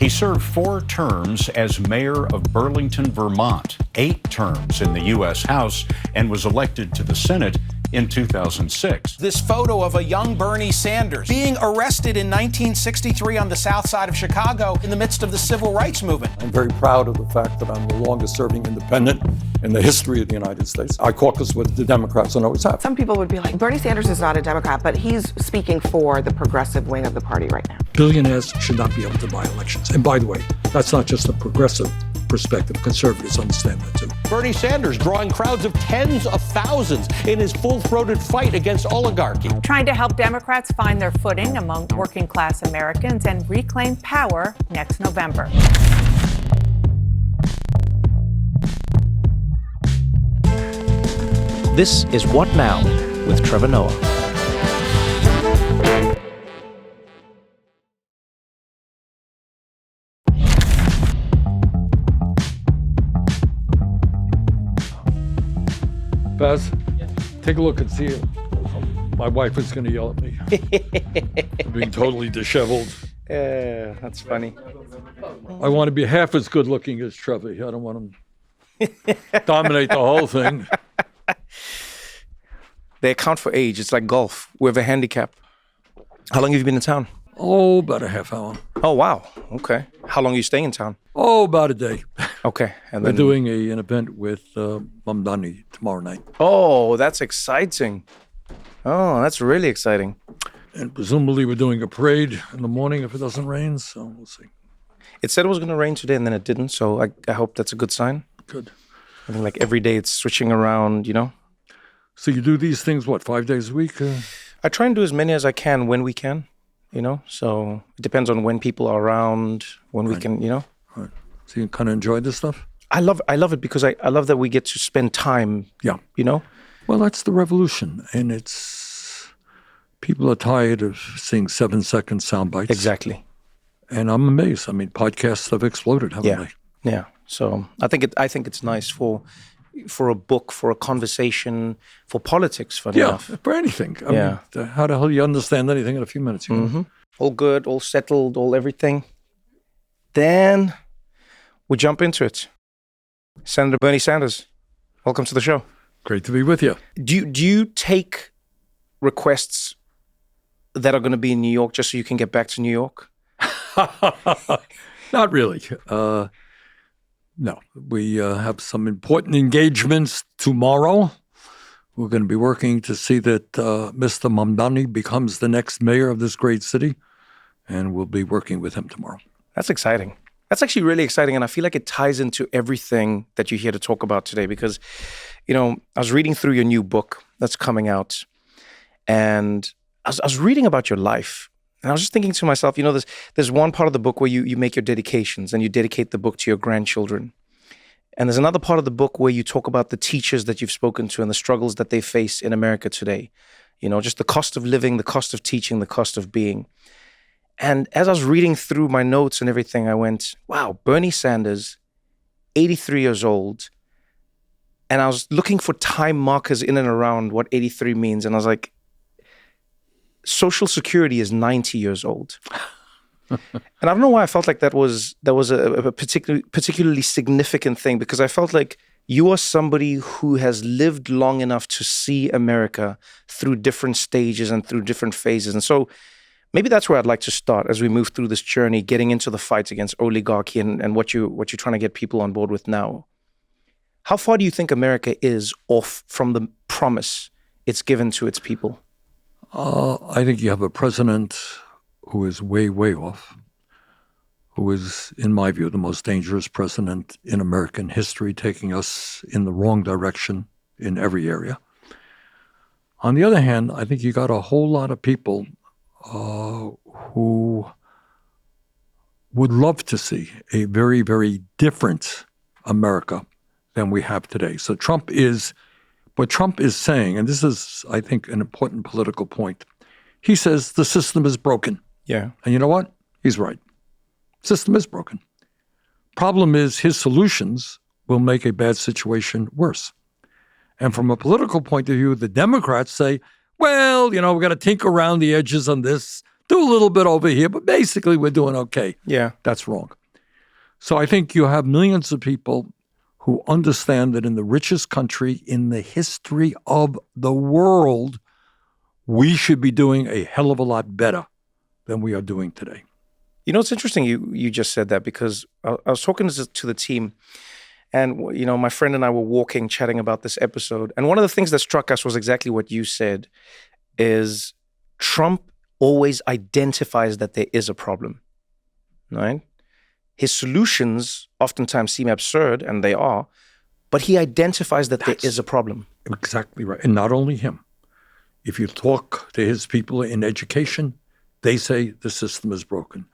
He served 4 terms as mayor of Burlington, Vermont, 8 terms in the U.S. House, and was elected to the Senate in 2006. This photo of a young Bernie Sanders being arrested in 1963 on the south side of Chicago in the midst of the civil rights movement. I'm very proud of the fact that I'm the longest serving independent in the history of the United States. I caucus with the Democrats and always have. Some people would be like, Bernie Sanders is not a Democrat, but he's speaking for the progressive wing of the party right now. Billionaires should not be able to buy elections. And by the way, that's not just a progressive perspective. Conservatives understand that too. Bernie Sanders drawing crowds of tens of thousands in his full-throated fight against oligarchy. Trying to help Democrats find their footing among working-class Americans and reclaim power next November. This is What Now with Trevor Noah. Baz, take a look and see it. My wife is going to yell at me. I'm being totally disheveled. That's funny. I want to be half as good looking as Trevor. I don't want him to dominate the whole thing. They account for age. It's like golf. We have a handicap. How long have you been in town? Oh, about a half hour. Oh, wow. Okay. How long are you staying in town? Oh, about a day. Okay. And We're then doing an event with Mamdani tomorrow night. Oh, that's exciting. Oh, that's really exciting. And presumably we're doing a parade in the morning if it doesn't rain, so we'll see. It said it was going to rain today and then it didn't, so I hope that's a good sign. Good. I think like every day it's switching around, you know? So you do these things, 5 days a week? I try and do as many as I can when we can, you know? So it depends on when people are around, when we can, you know? Right. So you kind of enjoy this stuff? I love it because I love that we get to spend time, Yeah. you know? Well, that's the revolution, and it's people are tired of seeing 7-second sound bites. Exactly. And I'm amazed. I mean, podcasts have exploded, haven't they? Yeah. So I think it's nice for a book, for a conversation, for politics, funny enough. For anything. I mean, how the hell do you understand anything in a few minutes? You know? Mm-hmm. All good, all settled, all everything. Then we jump into it. Senator Bernie Sanders, welcome to the show. Great to be with you. Do you take requests that are going to be in New York just so you can get back to New York? Not really. No, we have some important engagements tomorrow. We're going to be working to see that Mr. Mamdani becomes the next mayor of this great city, and we'll be working with him tomorrow. That's exciting. That's actually really exciting, and I feel like it ties into everything that you're here to talk about today because, you know, I was reading through your new book that's coming out, and I was reading about your life, and I was just thinking to myself, you know, there's one part of the book where you make your dedications, and you dedicate the book to your grandchildren. And there's another part of the book where you talk about the teachers that you've spoken to and the struggles that they face in America today. You know, just the cost of living, the cost of teaching, the cost of being. And as I was reading through my notes and everything, I went, wow, Bernie Sanders, 83 years old. And I was looking for time markers in and around what 83 means. And I was like, Social Security is 90 years old. And I don't know why I felt like that was a particularly significant thing, because I felt like you are somebody who has lived long enough to see America through different stages and through different phases. And so maybe that's where I'd like to start as we move through this journey, getting into the fights against oligarchy and what you're trying to get people on board with now. How far do you think America is off from the promise it's given to its people? I think you have a president who is way, way off, who is, in my view, the most dangerous president in American history, taking us in the wrong direction in every area. On the other hand, I think you got a whole lot of people who would love to see a very, very different America than we have today. So what Trump is saying, and this is, I think, an important political point, he says the system is broken. Yeah. And you know what? He's right. System is broken. Problem is his solutions will make a bad situation worse. And from a political point of view, the Democrats say, well, you know, we're going to tinker around the edges on this. do a little bit over here, but basically we're doing okay. Yeah. That's wrong. So I think you have millions of people who understand that in the richest country in the history of the world, we should be doing a hell of a lot better than we are doing today. You know, it's interesting you just said that, because I was talking to the team, and, you know, my friend and I were walking, chatting about this episode. And one of the things that struck us was exactly what you said, is Trump always identifies that there is a problem, right? His solutions oftentimes seem absurd, and they are, but he identifies that there is a problem. Exactly right. And not only him. If you talk to his people in education, they say the system is broken.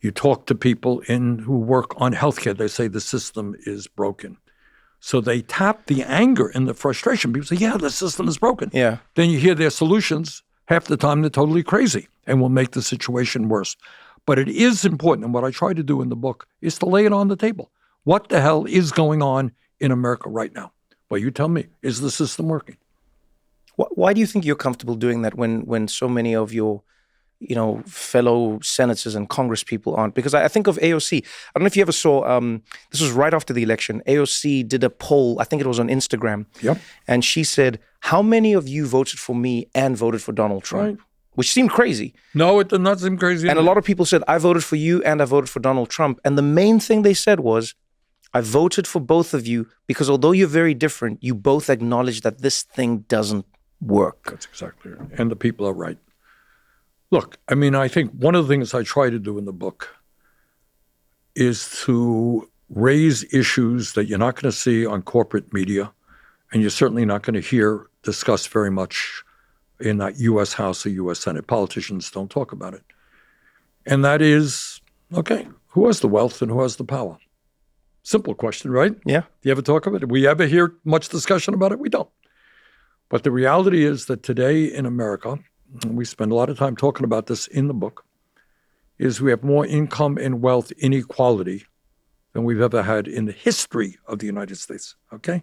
You talk to people who work on healthcare, they say the system is broken. So they tap the anger and the frustration. People say, yeah, the system is broken. Yeah. Then you hear their solutions. Half the time they're totally crazy and will make the situation worse. But it is important, and what I try to do in the book is to lay it on the table. What the hell is going on in America right now? Well, you tell me, is the system working? Why do you think you're comfortable doing that when so many of your, you know, fellow senators and Congress people aren't? Because I think of AOC. I don't know if you ever saw, this was right after the election. AOC did a poll, I think it was on Instagram. Yep. And she said, how many of you voted for me and voted for Donald Trump? Right. Which seemed crazy. No, it did not seem crazy. And a lot of people said, I voted for you and I voted for Donald Trump. And the main thing they said was, I voted for both of you because although you're very different, you both acknowledge that this thing doesn't work. That's exactly right. And the people are right. Look, I mean, I think one of the things I try to do in the book is to raise issues that you're not going to see on corporate media, and you're certainly not going to hear discussed very much in that U.S. House or U.S. Senate. Politicians don't talk about it. And that is, okay, who has the wealth and who has the power? Simple question, right? Yeah. Do you ever talk about it? We ever hear much discussion about it? We don't. But the reality is that today in America, and we spend a lot of time talking about this in the book, is we have more income and wealth inequality than we've ever had in the history of the United States, okay?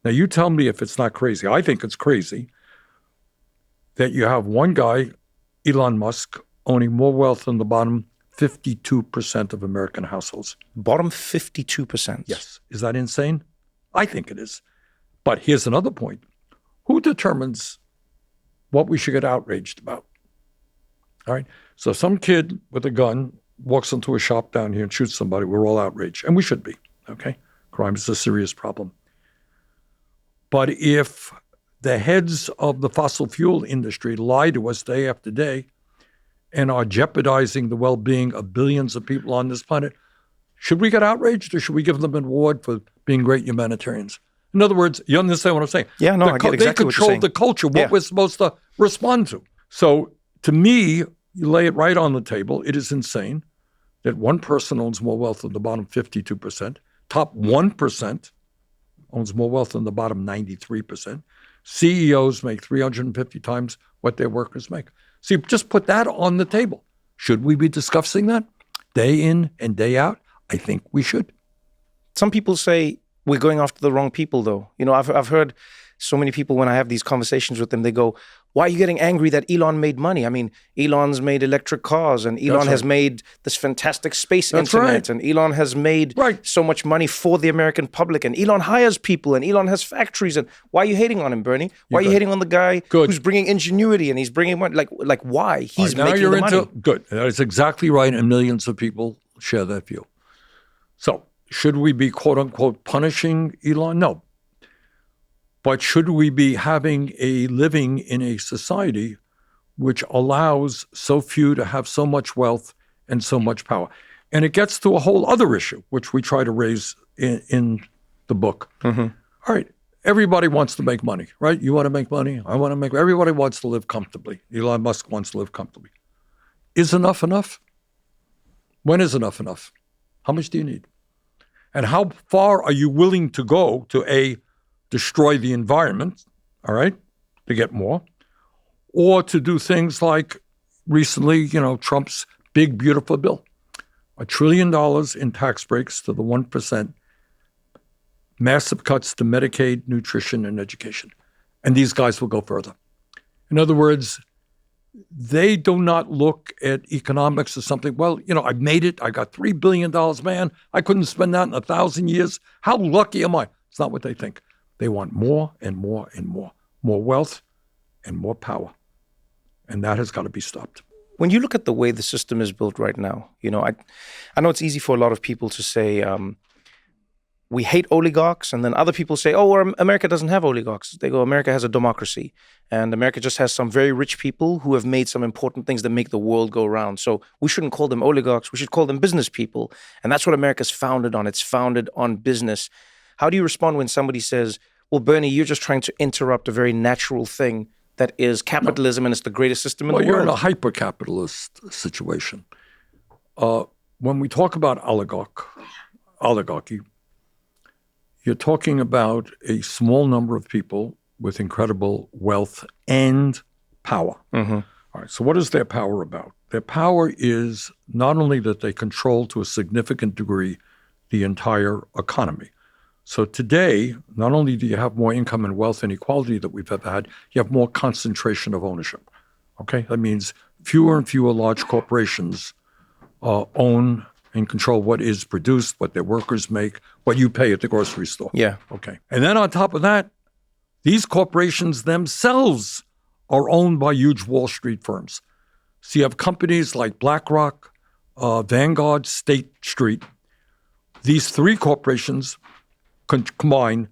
Now, you tell me if it's not crazy. I think it's crazy that you have one guy, Elon Musk, owning more wealth than the bottom 52% of American households. Bottom 52%. Yes. Is that insane? I think it is. But here's another point. Who determines what we should get outraged about? All right. So some kid with a gun walks into a shop down here and shoots somebody. We're all outraged. And we should be. Okay. Crime is a serious problem. But if the heads of the fossil fuel industry lie to us day after day and are jeopardizing the well-being of billions of people on this planet, should we get outraged or should we give them an award for being great humanitarians? In other words, you understand what I'm saying? Yeah, no, I get exactly what you're saying. They control the culture, what we're supposed to respond to. So to me, you lay it right on the table. It is insane that one person owns more wealth than the bottom 52%. Top 1% owns more wealth than the bottom 93%. CEOs make 350 times what their workers make. See, just put that on the table. Should we be discussing that day in and day out? I think we should. Some people say we're going after the wrong people, though. You know, I've heard so many people when I have these conversations with them, they go, why are you getting angry that Elon made money? I mean, Elon's made electric cars and Elon has made this fantastic space internet and Elon has made so much money for the American public and Elon hires people and Elon has factories. And why are you hating on him, Bernie? Why are you hating on the guy who's bringing ingenuity and he's bringing money? Like why? He's making the money. Good. That is exactly right. And millions of people share that view. So should we be, quote unquote, punishing Elon? No. But should we be living in a society which allows so few to have so much wealth and so much power? And it gets to a whole other issue, which we try to raise in the book. Mm-hmm. All right, everybody wants to make money, right? You want to make money, I want to make, everybody wants to live comfortably. Elon Musk wants to live comfortably. Is enough enough? When is enough enough? How much do you need? And how far are you willing to go to destroy the environment, all right, to get more, or to do things like recently, Trump's big, beautiful bill, $1 trillion in tax breaks to the 1%, massive cuts to Medicaid, nutrition, and education. And these guys will go further. In other words, they do not look at economics as something, well, I made it. I got $3 billion, man. I couldn't spend that in 1,000 years. How lucky am I? It's not what they think. They want more and more and more wealth and more power. And that has got to be stopped. When you look at the way the system is built right now, I know it's easy for a lot of people to say, we hate oligarchs, and then other people say, oh, well, America doesn't have oligarchs. They go, America has a democracy, and America just has some very rich people who have made some important things that make the world go round. So we shouldn't call them oligarchs. We should call them business people. And that's what America's founded on. It's founded on business. How do you respond when somebody says, well, Bernie, you're just trying to interrupt a very natural thing that is capitalism, and it's the greatest system in the world? Well, you're in a hyper-capitalist situation. When we talk about oligarchy, you're talking about a small number of people with incredible wealth and power. Mm-hmm. All right, so what is their power about? Their power is not only that they control to a significant degree the entire economy. So today, not only do you have more income and wealth inequality that we've ever had, you have more concentration of ownership. Okay? That means fewer and fewer large corporations own and control what is produced, what their workers make, what you pay at the grocery store. Yeah. Okay. And then on top of that, these corporations themselves are owned by huge Wall Street firms. So you have companies like BlackRock, Vanguard, State Street. These three corporations combined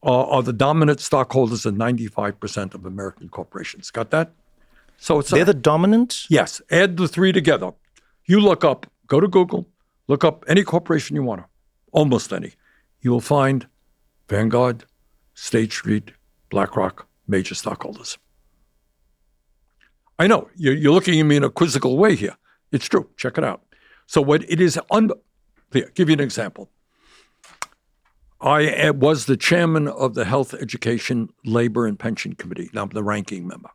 are the dominant stockholders in 95% of American corporations. Got that? So they're the dominant? Yes. Add the three together. You go to Google, look up any corporation you want, almost any. You will find Vanguard, State Street, BlackRock, major stockholders. I know, you're looking at me in a quizzical way here. It's true. Check it out. So what it is, here, give you an example. I was the chairman of the Health, Education, Labor, and Pension Committee. Now I'm the ranking member.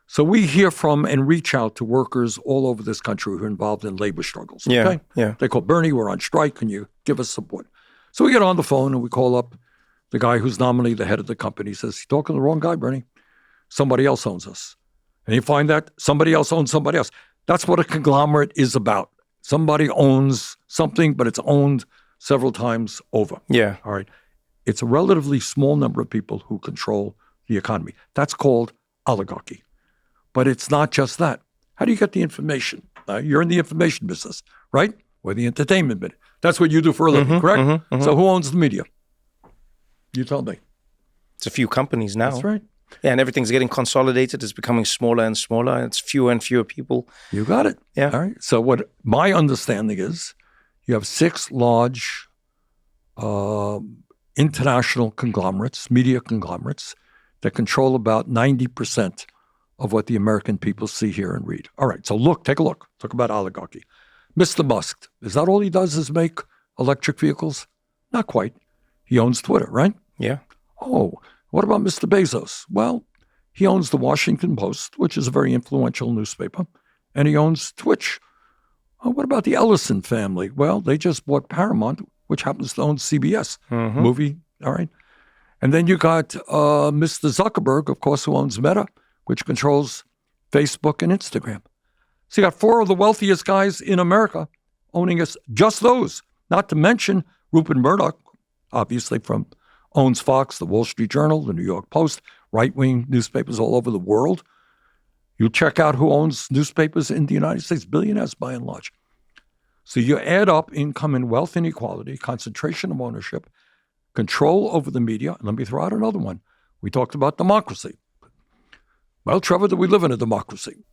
So we hear from and reach out to workers all over this country who are involved in labor struggles. Okay? Yeah. They call, Bernie, we're on strike. Can you give us support? So we get on the phone and we call up the guy who's nominally the head of the company. He says, you're talking to the wrong guy, Bernie. Somebody else owns us. And you find that somebody else owns somebody else. That's what a conglomerate is about. Somebody owns something, but it's owned several times over. Yeah. All right. It's a relatively small number of people who control the economy. That's called oligarchy. But it's not just that. How do you get the information? You're in the information business, right? Or the entertainment bit. That's what you do for a living, correct? Mm-hmm, mm-hmm. So who owns the media? You tell me. It's a few companies now. That's right. Yeah, and everything's getting consolidated. It's becoming smaller and smaller. And it's fewer and fewer people. You got it. Yeah. All right. So what my understanding is, you have 6 large international conglomerates, media conglomerates, that control about 90% of what the American people see, hear, and read. All right, so take a look. Talk about oligarchy. Mr. Musk, is that all he does is make electric vehicles? Not quite. He owns Twitter, right? Yeah. Oh, what about Mr. Bezos? Well, he owns the Washington Post, which is a very influential newspaper, and he owns Twitch. Oh, what about the Ellison family? Well, they just bought Paramount, which happens to own CBS movie. All right. And then you got Mr. Zuckerberg, of course, who owns Meta, which controls Facebook and Instagram. So you got 4 of the wealthiest guys in America owning us, just those. Not to mention Rupert Murdoch, obviously owns Fox, the Wall Street Journal, the New York Post, right-wing newspapers all over the world. You check out who owns newspapers in the United States, billionaires by and large. So you add up income and wealth inequality, concentration of ownership, control over the media. And let me throw out another one. We talked about democracy. Well, Trevor, do we live in a democracy?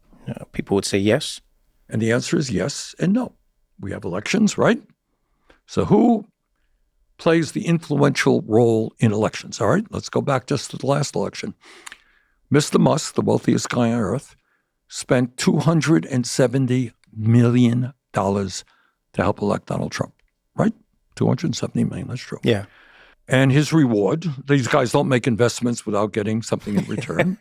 People would say yes. And the answer is yes and no. We have elections, right? So who plays the influential role in elections? All right, let's go back just to the last election. Mr. Musk, the wealthiest guy on earth, spent $270 million to help elect Donald Trump, right? $270 million, that's true. Yeah. And his reward, these guys don't make investments without getting something in return.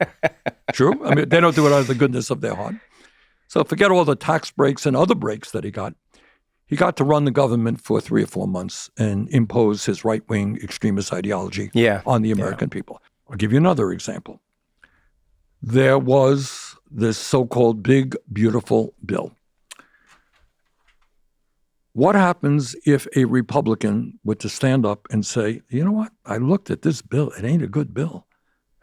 True. I mean, they don't do it out of the goodness of their heart. So forget all the tax breaks and other breaks that he got. He got to run the government for 3 or 4 months and impose his right-wing extremist ideology on the American people. I'll give you another example. There was this so-called big, beautiful bill. What happens if a Republican were to stand up and say, you know what, I looked at this bill, it ain't a good bill.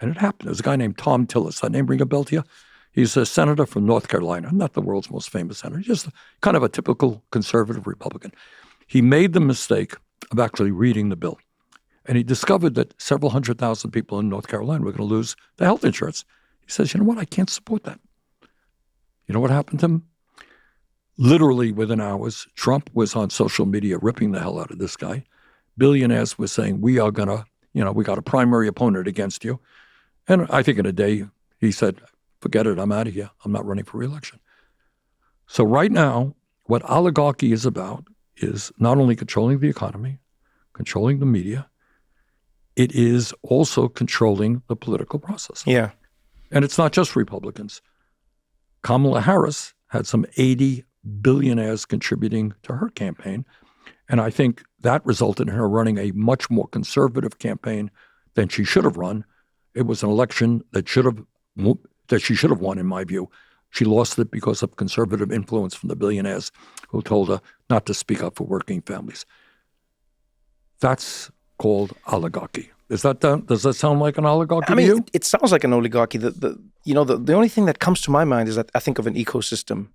And it happened. There's a guy named Tom Tillis. That name ring a bell to you? He's a senator from North Carolina, not the world's most famous senator, just kind of a typical conservative Republican. He made the mistake of actually reading the bill. And he discovered that several 100,000 people in North Carolina were going to lose their health insurance. He says, you know what, I can't support that. You know what happened to him? Literally within hours, Trump was on social media ripping the hell out of this guy. Billionaires were saying, we are going to, we got a primary opponent against you. And I think in a day, he said, forget it, I'm out of here. I'm not running for re-election. So right now, what oligarchy is about is not only controlling the economy, controlling the media, it is also controlling the political process. Yeah. And it's not just Republicans. Kamala Harris had some 80 billionaires contributing to her campaign. And I think that resulted in her running a much more conservative campaign than she should have run. It was an election that she should have won, in my view. She lost it because of conservative influence from the billionaires who told her not to speak up for working families. That's called oligarchy. Does that sound like an oligarchy to you? It sounds like an oligarchy. The only thing that comes to my mind is that I think of an ecosystem.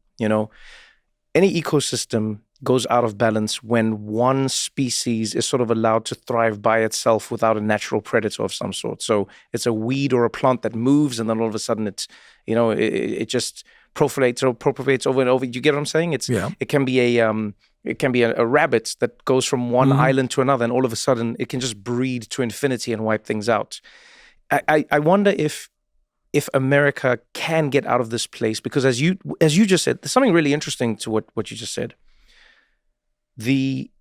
Any ecosystem goes out of balance when one species is sort of allowed to thrive by itself without a natural predator of some sort. So it's a weed or a plant that moves, and then all of a sudden it's, it just propagates over and over. You get what I'm saying? It can be a rabbit that goes from one island to another, and all of a sudden it can just breed to infinity and wipe things out. I wonder if America can get out of this place, because as you just said, there's something really interesting to what you just said. The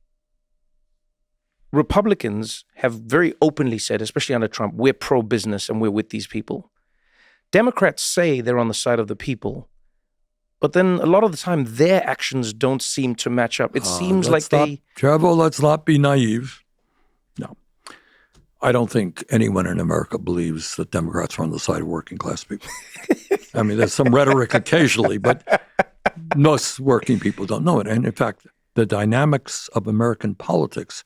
Republicans have very openly said, especially under Trump, we're pro-business and we're with these people. Democrats say they're on the side of the people, but then a lot of the time their actions don't seem to match up. It seems like Trevor, let's not be naive. No. I don't think anyone in America believes that Democrats are on the side of working class people. I mean, there's some rhetoric occasionally, but most working people don't know it. And in fact, the dynamics of American politics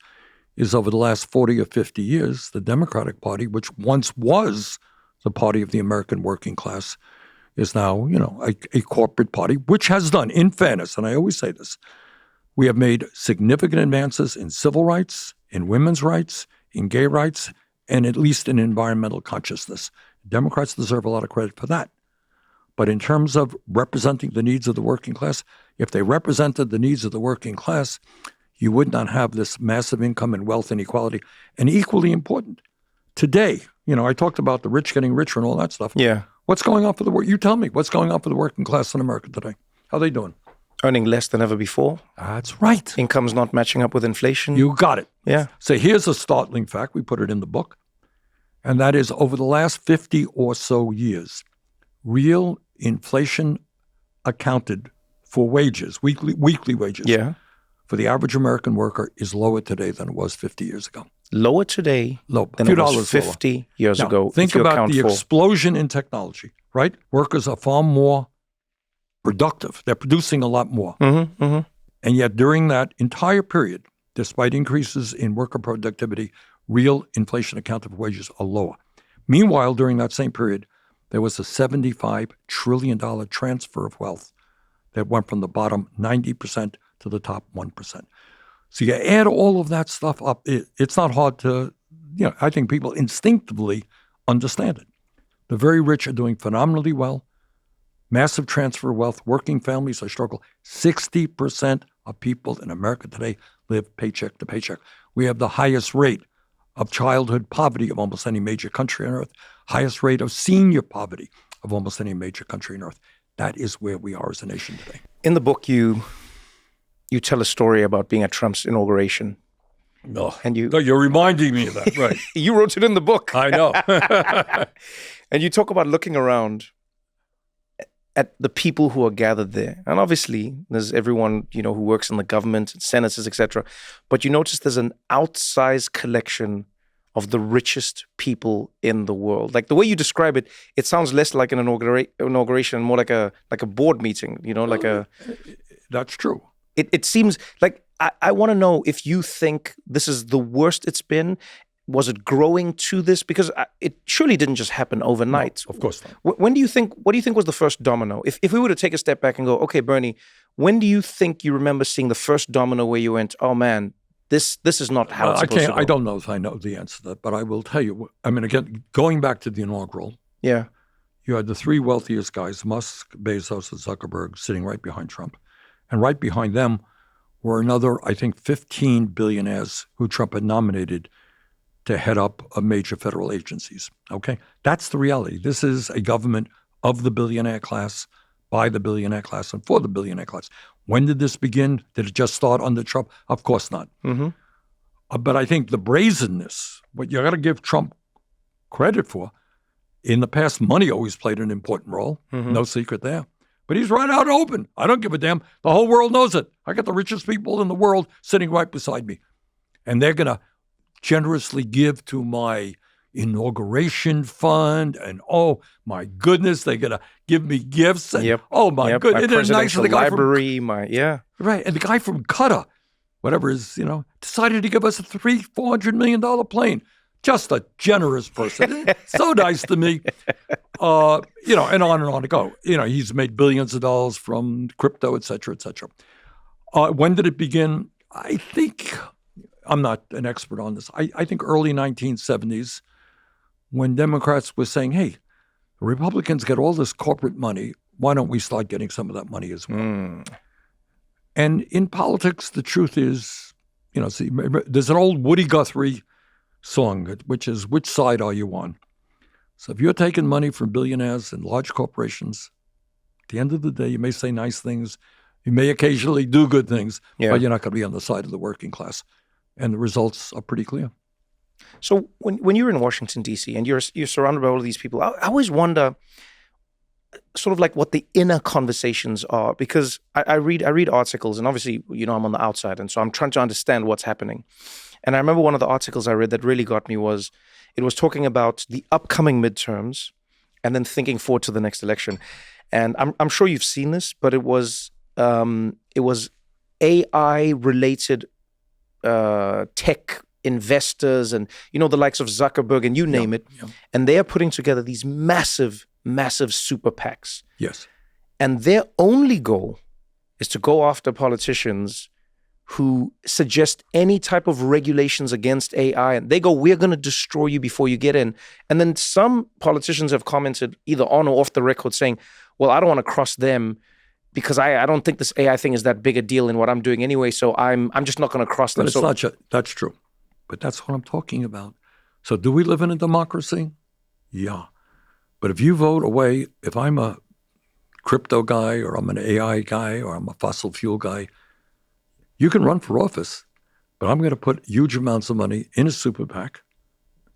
is over the last 40 or 50 years, the Democratic Party, which once was the party of the American working class, is now, a corporate party, which has done, in fairness, and I always say this, we have made significant advances in civil rights, in women's rights, in gay rights, and at least in environmental consciousness. Democrats deserve a lot of credit for that. But in terms of representing the needs of the working class, if they represented the needs of the working class, you would not have this massive income and wealth inequality. And equally important, today, I talked about the rich getting richer and all that stuff. Yeah. What's going on for the work? You tell me, what's going on for the working class in America today? How are they doing? Earning less than ever before. That's right. Income's not matching up with inflation. You got it. Yeah. So here's a startling fact. We put it in the book. And that is, over the last 50 or so years, real inflation accounted for wages, weekly wages, for the average American worker is lower today than it was 50 years ago. Lower today than it was 50 years ago. Think about the explosion in technology, right? Workers are far more productive. They're producing a lot more. Mm-hmm, mm-hmm. And yet during that entire period, despite increases in worker productivity, real inflation accounted for wages are lower. Meanwhile, during that same period, there was a $75 trillion transfer of wealth that went from the bottom 90% to the top 1%. So you add all of that stuff up, it's not hard to, I think people instinctively understand it. The very rich are doing phenomenally well. Massive transfer of wealth. Working families are struggling. 60% of people in America today live paycheck to paycheck. We have the highest rate of childhood poverty of almost any major country on earth, highest rate of senior poverty of almost any major country on earth. That is where we are as a nation today. In the book, you tell a story about being at Trump's inauguration. No, and you're reminding me of that, right? You wrote it in the book. I know. And you talk about looking around at the people who are gathered there. And obviously, there's everyone, who works in the government, senators, etc. But you notice there's an outsized collection of the richest people in the world. Like the way you describe it, it sounds less like an inauguration and more like a board meeting, like a... That's true. It seems like, I want to know if you think this is the worst it's been. Was it growing to this? Because it surely didn't just happen overnight. No, of course not. What do you think was the first domino? If we were to take a step back and go, okay, Bernie, when do you think you remember seeing the first domino where you went, oh man, this is not how it's supposed to go? I don't know if I know the answer to that, but I will tell you. I mean, again, going back to the inaugural, yeah, you had the three wealthiest guys, Musk, Bezos, and Zuckerberg, sitting right behind Trump. And right behind them were another, I think, 15 billionaires who Trump had nominated to head up major federal agencies. Okay? That's the reality. This is a government of the billionaire class, by the billionaire class, and for the billionaire class. When did this begin? Did it just start under Trump? Of course not. Mm-hmm. But I think the brazenness, what you got to give Trump credit for, in the past, money always played an important role. Mm-hmm. No secret there. But he's right out open. I don't give a damn. The whole world knows it. I got the richest people in the world sitting right beside me. And they're going to generously give to my inauguration fund. And oh, my goodness, they're going to give me gifts. And oh, my goodness. My presidential library, Right. And the guy from Qatar, whatever is, decided to give us a $400 million plane. Just a generous person. So nice to me. And on to go. He's made billions of dollars from crypto, et cetera, et cetera. When did it begin? I think, I'm not an expert on this. I think early 1970s, when Democrats were saying, hey, Republicans get all this corporate money. Why don't we start getting some of that money as well? And in politics, the truth is, there's an old Woody Guthrie song, which is, which side are you on? So if you're taking money from billionaires and large corporations, at the end of the day, you may say nice things, you may occasionally do good things, but you're not going to be on the side of the working class. And the results are pretty clear. So when you're in Washington, D.C., and you're surrounded by all of these people, I always wonder sort of like what the inner conversations are, because I read articles, and obviously, I'm on the outside, and so I'm trying to understand what's happening. And I remember one of the articles I read that really got me was, it was talking about the upcoming midterms and then thinking forward to the next election. And I'm sure you've seen this, but it was AI-related tech investors and, the likes of Zuckerberg and you name it. Yeah. And they are putting together these massive, massive super PACs. Yes. And their only goal is to go after politicians who suggest any type of regulations against AI. And they go, we're going to destroy you before you get in. And then some politicians have commented either on or off the record saying, well, I don't want to cross them because I don't think this AI thing is that big a deal in what I'm doing anyway. So I'm just not going to cross them. But it's not just, that's true. But that's what I'm talking about. So do we live in a democracy? Yeah. But if you vote away, if I'm a crypto guy or I'm an AI guy or I'm a fossil fuel guy, you can run for office, but I'm going to put huge amounts of money in a super PAC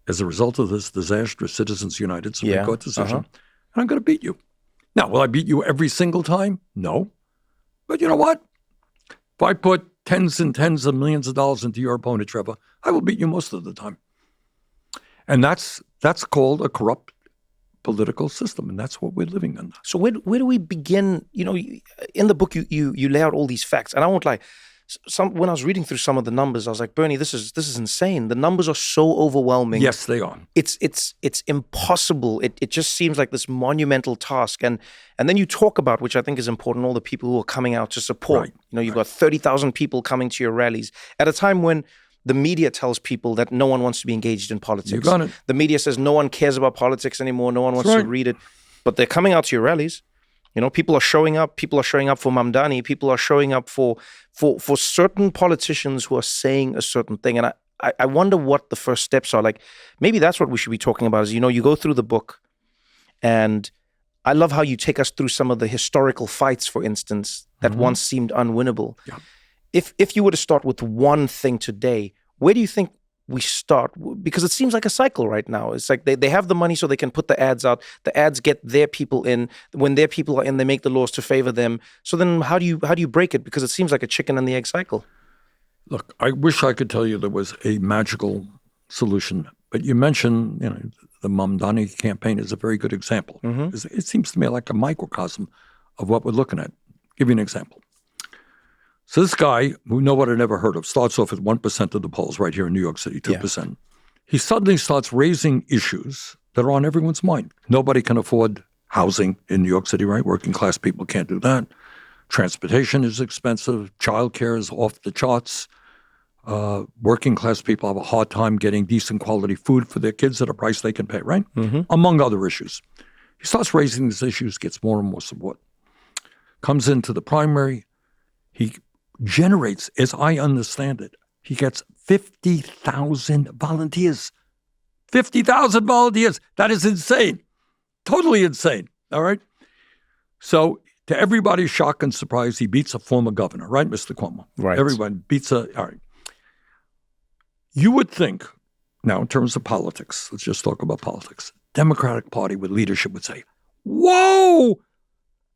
as a result of this disastrous Citizens United Supreme Court decision, and I'm going to beat you. Now, will I beat you every single time? No. But you know what? If I put tens and tens of millions of dollars into your opponent, Trevor, I will beat you most of the time. And that's called a corrupt political system, and that's what we're living under. So where do we begin? In the book, you lay out all these facts, and I won't lie. When I was reading through some of the numbers, I was like, Bernie, this is insane. The numbers are so overwhelming. Yes, they are. It's impossible. It just seems like this monumental task. And then you talk about, which I think is important, all the people who are coming out to support. Right. You've got 30,000 people coming to your rallies at a time when the media tells people that no one wants to be engaged in politics. You got it. The media says no one cares about politics anymore. No one wants to read it. But they're coming out to your rallies. People are showing up. People are showing up for Mamdani. People are showing up for certain politicians who are saying a certain thing. And I wonder what the first steps are. Like, maybe that's what we should be talking about is, you go through the book, and I love how you take us through some of the historical fights, for instance, that once seemed unwinnable. Yeah. If you were to start with one thing today, where do you think we start? Because it seems like a cycle right now. It's like they have the money so they can put the ads out. The ads get their people in. When their people are in, they make the laws to favor them. So then how do you break it? Because it seems like a chicken and the egg cycle. Look, I wish I could tell you there was a magical solution, But you mentioned, the Mamdani campaign is a very good example. It seems to me like a microcosm of what we're looking at. Give you an example. So this guy, who nobody had ever heard of, starts off at 1% of the polls right here in New York City, 2%. Yeah. He suddenly starts raising issues that are on everyone's mind. Nobody can afford housing in New York City, right? Working class people can't do that. Transportation is expensive. Childcare is off the charts. Working class people have a hard time getting decent quality food for their kids at a price they can pay, right? Among other issues. He starts raising these issues, gets more and more support. Comes into the primary. He generates, as I understand it, he gets 50,000 volunteers. 50,000 volunteers. That is insane. Totally insane. All right? So to everybody's shock and surprise, he beats a former governor, right, Mr. Cuomo? Right. Everyone beats all right. You would think, now in terms of politics, let's just talk about politics, Democratic Party with leadership would say, whoa,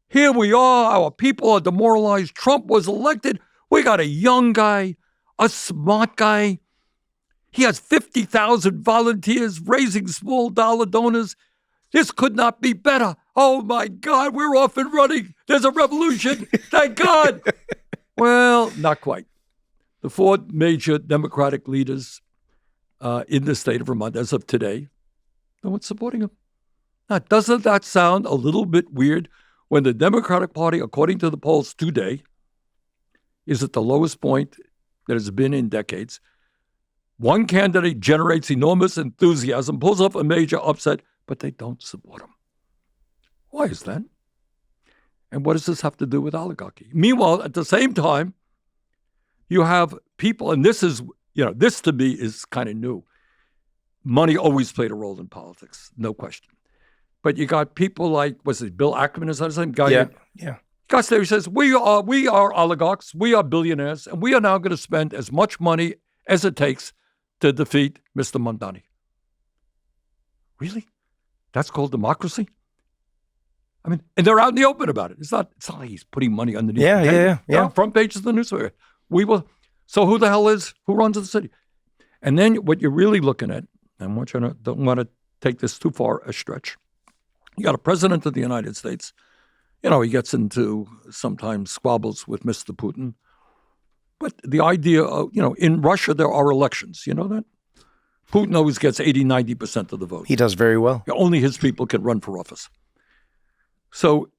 here we are, our people are demoralized, Trump was elected, we got a young guy, a smart guy, he has 50,000 volunteers raising small dollar donors, this could not be better. Oh my God, we're off and running, there's a revolution, thank God. Well, not quite. The four major Democratic leaders in the state of Vermont, as of today, no one's supporting him. Now, doesn't that sound a little bit weird when the Democratic Party, according to the polls today, is at the lowest point that it's been in decades? One candidate generates enormous enthusiasm, pulls off a major upset, but they don't support him. Why is that? And what does this have to do with oligarchy? Meanwhile, at the same time, you have people, and this is, this to me is kind of new. Money always played a role in politics, no question. But you got people like, was it Bill Ackman, is that his name? Guy, yeah. Gus there, he says, we are oligarchs, we are billionaires, and we are now going to spend as much money as it takes to defeat Mr. Mamdani. Really? That's called democracy? I mean, and they're out in the open about it. It's not like he's putting money underneath the table. Yeah. Front pages of the newspaper. We will. So who the hell who runs the city? And then what you're really looking at, and don't want to take this too far a stretch. You got a president of the United States. He gets into sometimes squabbles with Mr. Putin. But the idea of, in Russia, there are elections. You know that? Putin always gets 80, 90% of the vote. He does very well. Only his people can run for office. So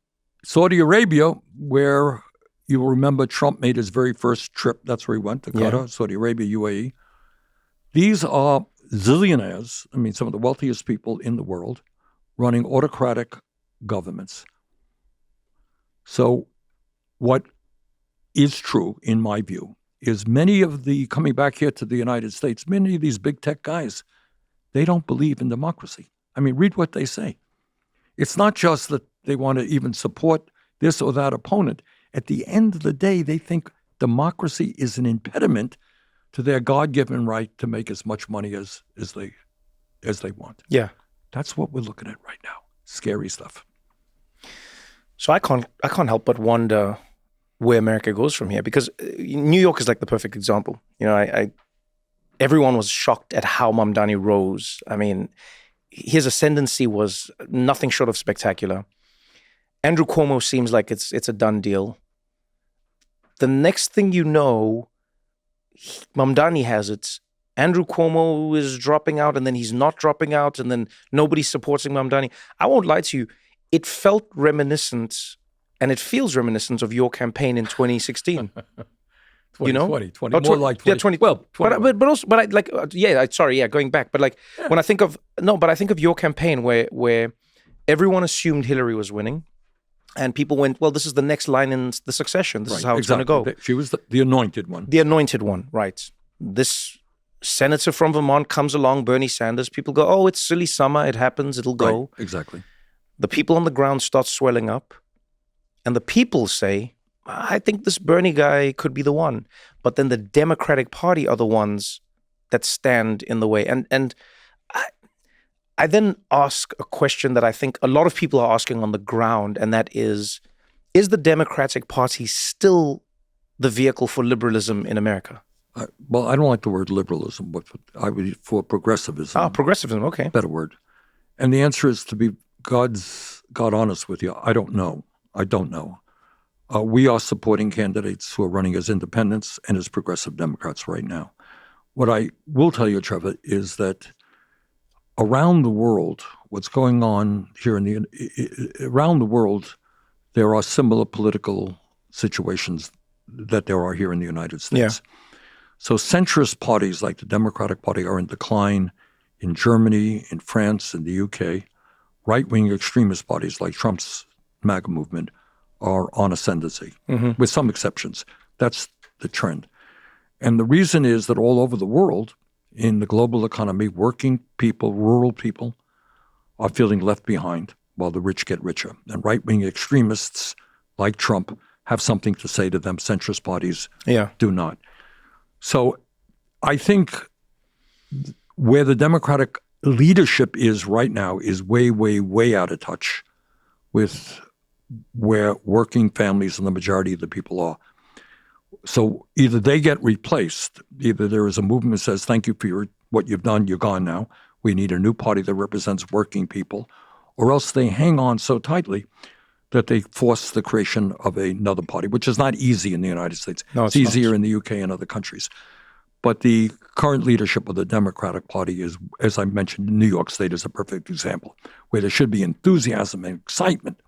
Saudi Arabia, where you will remember Trump made his very first trip, that's where he went, to Qatar, Saudi Arabia, UAE. These are zillionaires, some of the wealthiest people in the world, running autocratic governments. So what is true, in my view, is coming back here to the United States, many of these big tech guys, they don't believe in democracy. Read what they say. It's not just that they want to even support this or that opponent. At the end of the day, they think democracy is an impediment to their God-given right to make as much money as they want. Yeah. That's what we're looking at right now. Scary stuff. So I can't help but wonder where America goes from here, because New York is like the perfect example. Everyone was shocked at how Mamdani rose. His ascendancy was nothing short of spectacular. Andrew Cuomo seems like it's a done deal. The next thing you know, Mamdani has it. Andrew Cuomo is dropping out, and then he's not dropping out, and then nobody's supporting Mamdani. I won't lie to you. It felt reminiscent, and it feels reminiscent of your campaign in 2016. 2020, more like 20. Yeah, 20. Well, going back. But when I think of your campaign where everyone assumed Hillary was winning, and people went, well, this is the next line in the succession. This is how it's going to go. She was the anointed one. The anointed one, right. This senator from Vermont comes along, Bernie Sanders. People go, oh, it's silly summer. It happens. It'll go. Right, exactly. The people on the ground start swelling up. And the people say, I think this Bernie guy could be the one. But then the Democratic Party are the ones that stand in the way. And I then ask a question that I think a lot of people are asking on the ground, and that is the Democratic Party still the vehicle for liberalism in America? Well, I don't like the word liberalism, but I would for progressivism. Progressivism, okay. Better word. And the answer is to be God honest with you. I don't know. We are supporting candidates who are running as independents and as progressive Democrats right now. What I will tell you, Trevor, is that around the world, what's going on here around the world, there are similar political situations that there are here in the United States. Yeah. So centrist parties like the Democratic Party are in decline in Germany, in France, in the UK. Right-wing extremist parties like Trump's MAGA movement are on ascendancy, with some exceptions. That's the trend. And the reason is that all over the world, in the global economy, working people, rural people, are feeling left behind while the rich get richer. And right-wing extremists like Trump have something to say to them. Centrist parties do not. So I think where the Democratic leadership is right now is way, way, way out of touch with where working families and the majority of the people are. So either they get replaced, either there is a movement that says, thank you for what you've done, you're gone now. We need a new party that represents working people, or else they hang on so tightly that they force the creation of another party, which is not easy in the United States. No, it's easier in the UK and other countries. But the current leadership of the Democratic Party is, as I mentioned, New York State is a perfect example, where there should be enthusiasm and excitement.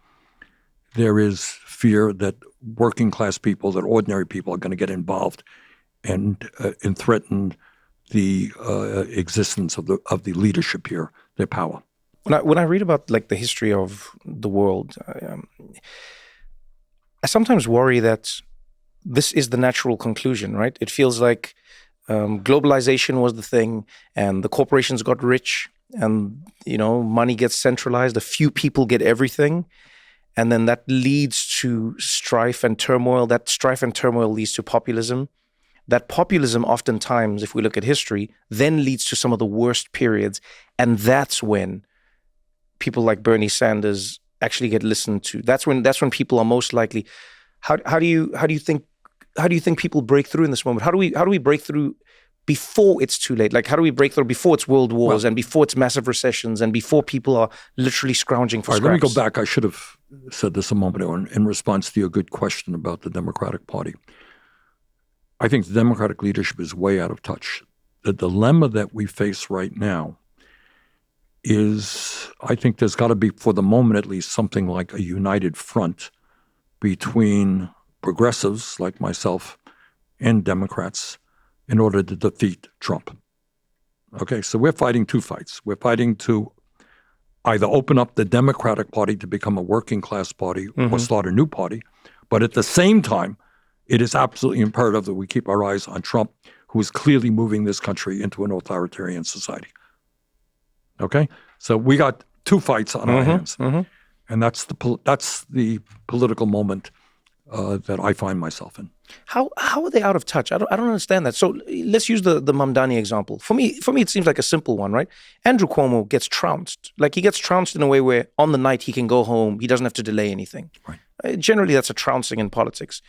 There is fear that working class people, that ordinary people are going to get involved and threaten the existence of the leadership here, their power. When I read about like the history of the world, I sometimes worry that this is the natural conclusion, right? It feels like globalization was the thing, and the corporations got rich, and money gets centralized. A few people get everything, and then that leads to strife and turmoil. That strife and turmoil leads to populism. That populism, oftentimes, if we look at history, then leads to some of the worst periods, and that's when people like Bernie Sanders actually get listened to. That's when people are most likely. How do you think people break through in this moment? How do we break through before it's too late? Like, how do we break through before it's world wars and before it's massive recessions and before people are literally scrounging for scraps? Let me go back. I should have said this a moment ago in response to your good question about the Democratic Party. I think the Democratic leadership is way out of touch. The dilemma that we face right now is, I think there's got to be, for the moment at least, something like a united front between progressives like myself and Democrats in order to defeat Trump. Okay, so we're fighting two fights. We're fighting to either open up the Democratic Party to become a working class party or start a new party. But at the same time, it is absolutely imperative that we keep our eyes on Trump, who is clearly moving this country into an authoritarian society. Okay? So we got two fights on our hands. And that's the political moment that I find myself in. How are they out of touch? I don't understand that. So let's use the Mamdani example. For me, it seems like a simple one, right? Andrew Cuomo gets trounced. Like, he gets trounced in a way where on the night he can go home. He doesn't have to delay anything. Right. Generally, that's a trouncing in politics.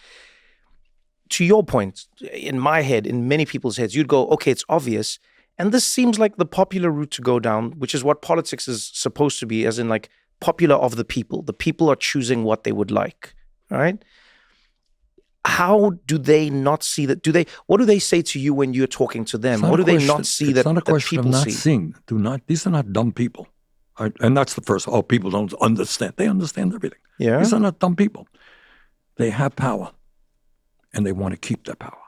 To your point, in my head, in many people's heads, you'd go, okay, it's obvious. And this seems like the popular route to go down, which is what politics is supposed to be, as in like popular of the people. The people are choosing what they would like, right? How do they not see that? What do they say to you when you're talking to them? What do they not see that people see? It's not a question of not seeing. These are not dumb people. Right? And that's the first, people don't understand. They understand everything. Yeah. These are not dumb people. They have power, and they want to keep their power.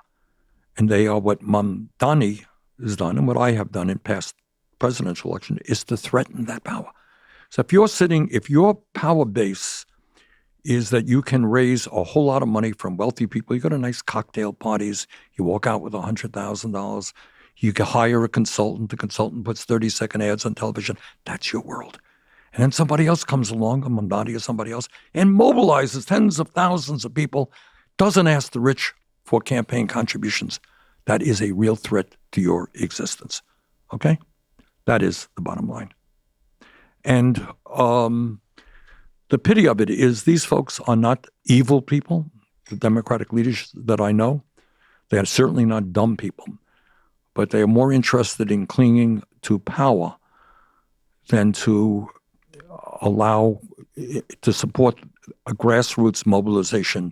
And they are what Mamdani has done, and what I have done in past presidential election, is to threaten that power. So if your power base is that you can raise a whole lot of money from wealthy people, you go to nice cocktail parties, you walk out with $100,000, you can hire a consultant, the consultant puts 30-second ads on television, that's your world. And then somebody else comes along, a Mamdani or somebody else, and mobilizes tens of thousands of people, doesn't ask the rich for campaign contributions. That is a real threat to your existence, okay? That is the bottom line. And the pity of it is these folks are not evil people, the Democratic leaders that I know. They are certainly not dumb people, but they are more interested in clinging to power than to allow to support a grassroots mobilization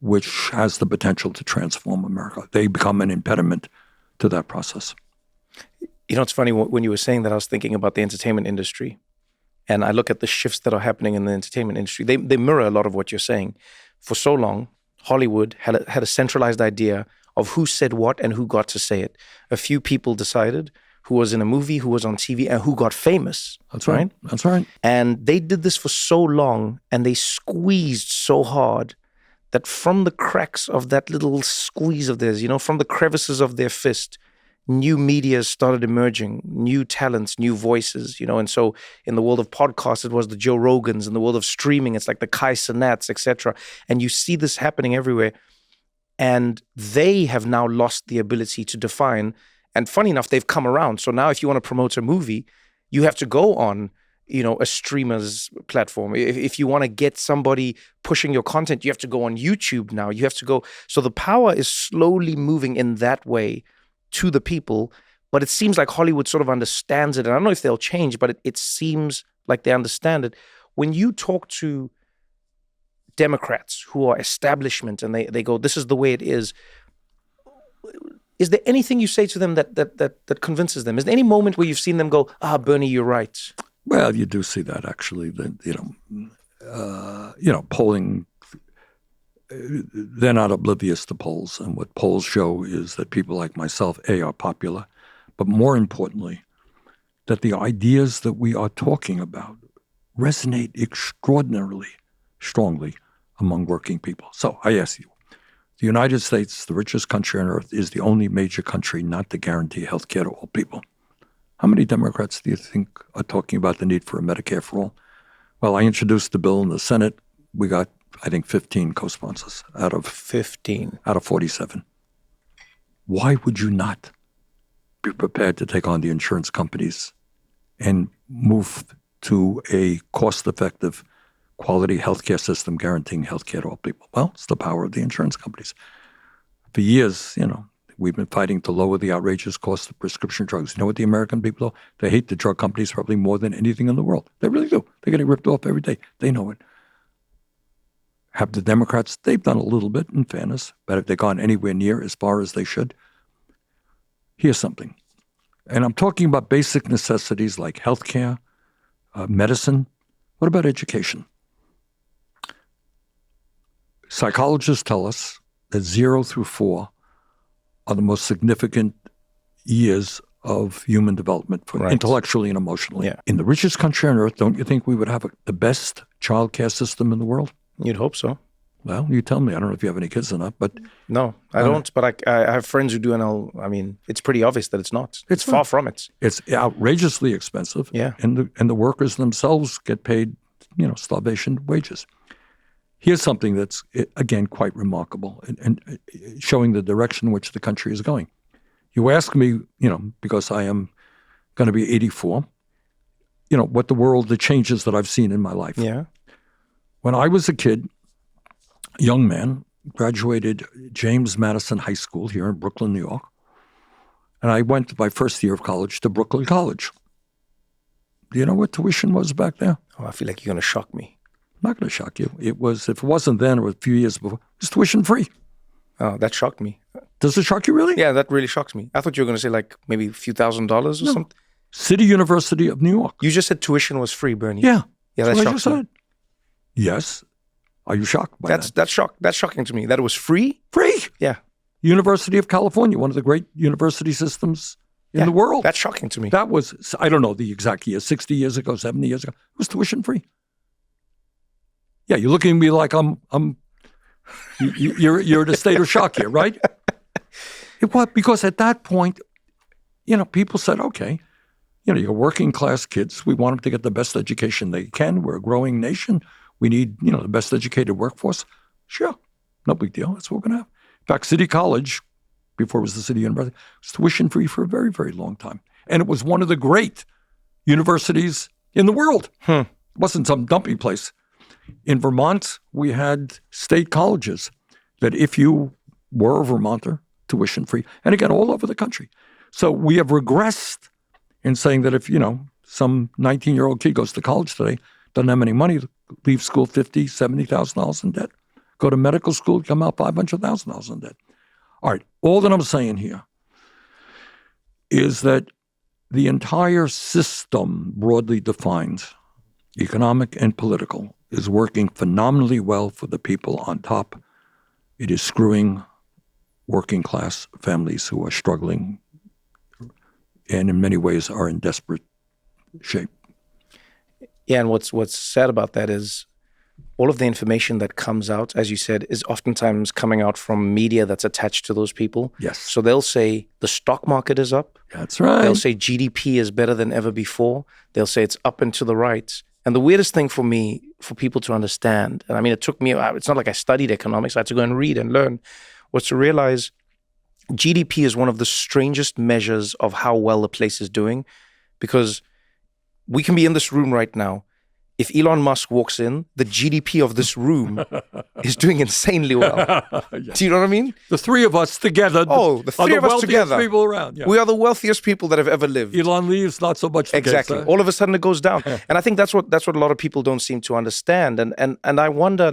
which has the potential to transform America. They become an impediment to that process. You know, it's funny, when you were saying that, I was thinking about the entertainment industry. And I look at the shifts that are happening in the entertainment industry. They mirror a lot of what you're saying. For so long, Hollywood had a centralized idea of who said what and who got to say it. A few people decided who was in a movie, who was on TV, and who got famous. That's right. That's right. And they did this for so long, and they squeezed so hard that from the cracks of that little squeeze of theirs, from the crevices of their fist, new media started emerging, new talents, new voices, and so in the world of podcasts, it was the Joe Rogans. In the world of streaming, it's like the Kai Cenats, etc. And you see this happening everywhere. And they have now lost the ability to define. And funny enough, they've come around. So now if you want to promote a movie, you have to go on, a streamer's platform. If you want to get somebody pushing your content, you have to go on YouTube now. You have to go. So the power is slowly moving in that way to the people, but it seems like Hollywood sort of understands it. And I don't know if they'll change, but it seems like they understand it. When you talk to Democrats who are establishment and they go, this is the way it is there anything you say to them that convinces them? Is there any moment where you've seen them go, Bernie, you're right? Well, you do see that actually. Polling, they're not oblivious to polls. And what polls show is that people like myself, are popular, but more importantly, that the ideas that we are talking about resonate extraordinarily strongly among working people. So I ask you, the United States, the richest country on earth, is the only major country not to guarantee health care to all people. How many Democrats do you think are talking about the need for a Medicare for all? Well, I introduced the bill in the Senate. We got, I think, 15 co-sponsors out of 47. Why would you not be prepared to take on the insurance companies and move to a cost-effective, quality healthcare system guaranteeing healthcare to all people? Well, it's the power of the insurance companies. For years, we've been fighting to lower the outrageous cost of prescription drugs. You know what the American people do? They hate the drug companies probably more than anything in the world. They really do. They're getting ripped off every day. They know it. Have the Democrats, they've done a little bit, in fairness, but have they gone anywhere near as far as they should? Here's something. And I'm talking about basic necessities like healthcare, medicine. What about education? Psychologists tell us that 0 through 4 are the most significant years of human development for intellectually and emotionally. Yeah. In the richest country on earth, don't you think we would have the best child care system in the world? You'd hope so. Well, you tell me. I don't know if you have any kids or not, but... No, I don't, but I have friends who do, and it's pretty obvious that it's not. It's far from it. It's outrageously expensive. Yeah. And the workers themselves get paid, starvation wages. Here's something that's, again, quite remarkable and showing the direction in which the country is going. You ask me, because I am going to be 84, what the changes that I've seen in my life. Yeah. When I was a kid, young man, graduated James Madison High School here in Brooklyn, New York. And I went my first year of college to Brooklyn College. Do you know what tuition was back there? Oh, I feel like you're going to shock me. I'm not going to shock you. It was, if it wasn't then, or a few years before, it was tuition free. Oh, that shocked me. Does it shock you really? Yeah, that really shocks me. I thought you were going to say like maybe a few $1,000s or something. City University of New York. You just said tuition was free, Bernie. Yeah. Yeah, that shocks me. Yes. Are you shocked by that? That's shocking to me. That it was free? Free. Yeah. University of California, one of the great university systems in the world. That's shocking to me. That was, I don't know the exact year, 60 years ago, 70 years ago. It was tuition free. Yeah, you're looking at me like you're in a state of shock here, right? It was because at that point, people said, okay, you're working class kids. We want them to get the best education they can. We're a growing nation. We need, the best educated workforce. Sure, no big deal. That's what we're going to have. In fact, City College, before it was the City University, was tuition free for a very, very long time. And it was one of the great universities in the world. It wasn't some dumpy place. In Vermont, we had state colleges that if you were a Vermonter, tuition free. And again, all over the country. So we have regressed in saying that if, some 19-year-old kid goes to college today, doesn't have any money, leave school $50,000, $70,000 in debt. Go to medical school, come out $500,000 in debt. All right, all that I'm saying here is that the entire system, broadly defined, economic and political, is working phenomenally well for the people on top. It is screwing working class families who are struggling and in many ways are in desperate shape. Yeah, and what's sad about that is all of the information that comes out, as you said, is oftentimes coming out from media that's attached to those people. Yes. So they'll say the stock market is up. That's right. They'll say GDP is better than ever before. They'll say it's up and to the right. And the weirdest thing for me, for people to understand, and I mean, it took me, it's not like I studied economics, I had to go and read and learn, was to realize GDP is one of the strangest measures of how well a place is doing, because we can be in this room right now. If Elon Musk walks in, the GDP of this room is doing insanely well. Yeah. Do you know what I mean? The three of us together. Oh, the three of us together. People around. Yeah. We are the wealthiest people that have ever lived. Elon leaves, not so much the Exactly. case, huh? All of a sudden it goes down. And I think that's what a lot of people don't seem to understand. And I wonder,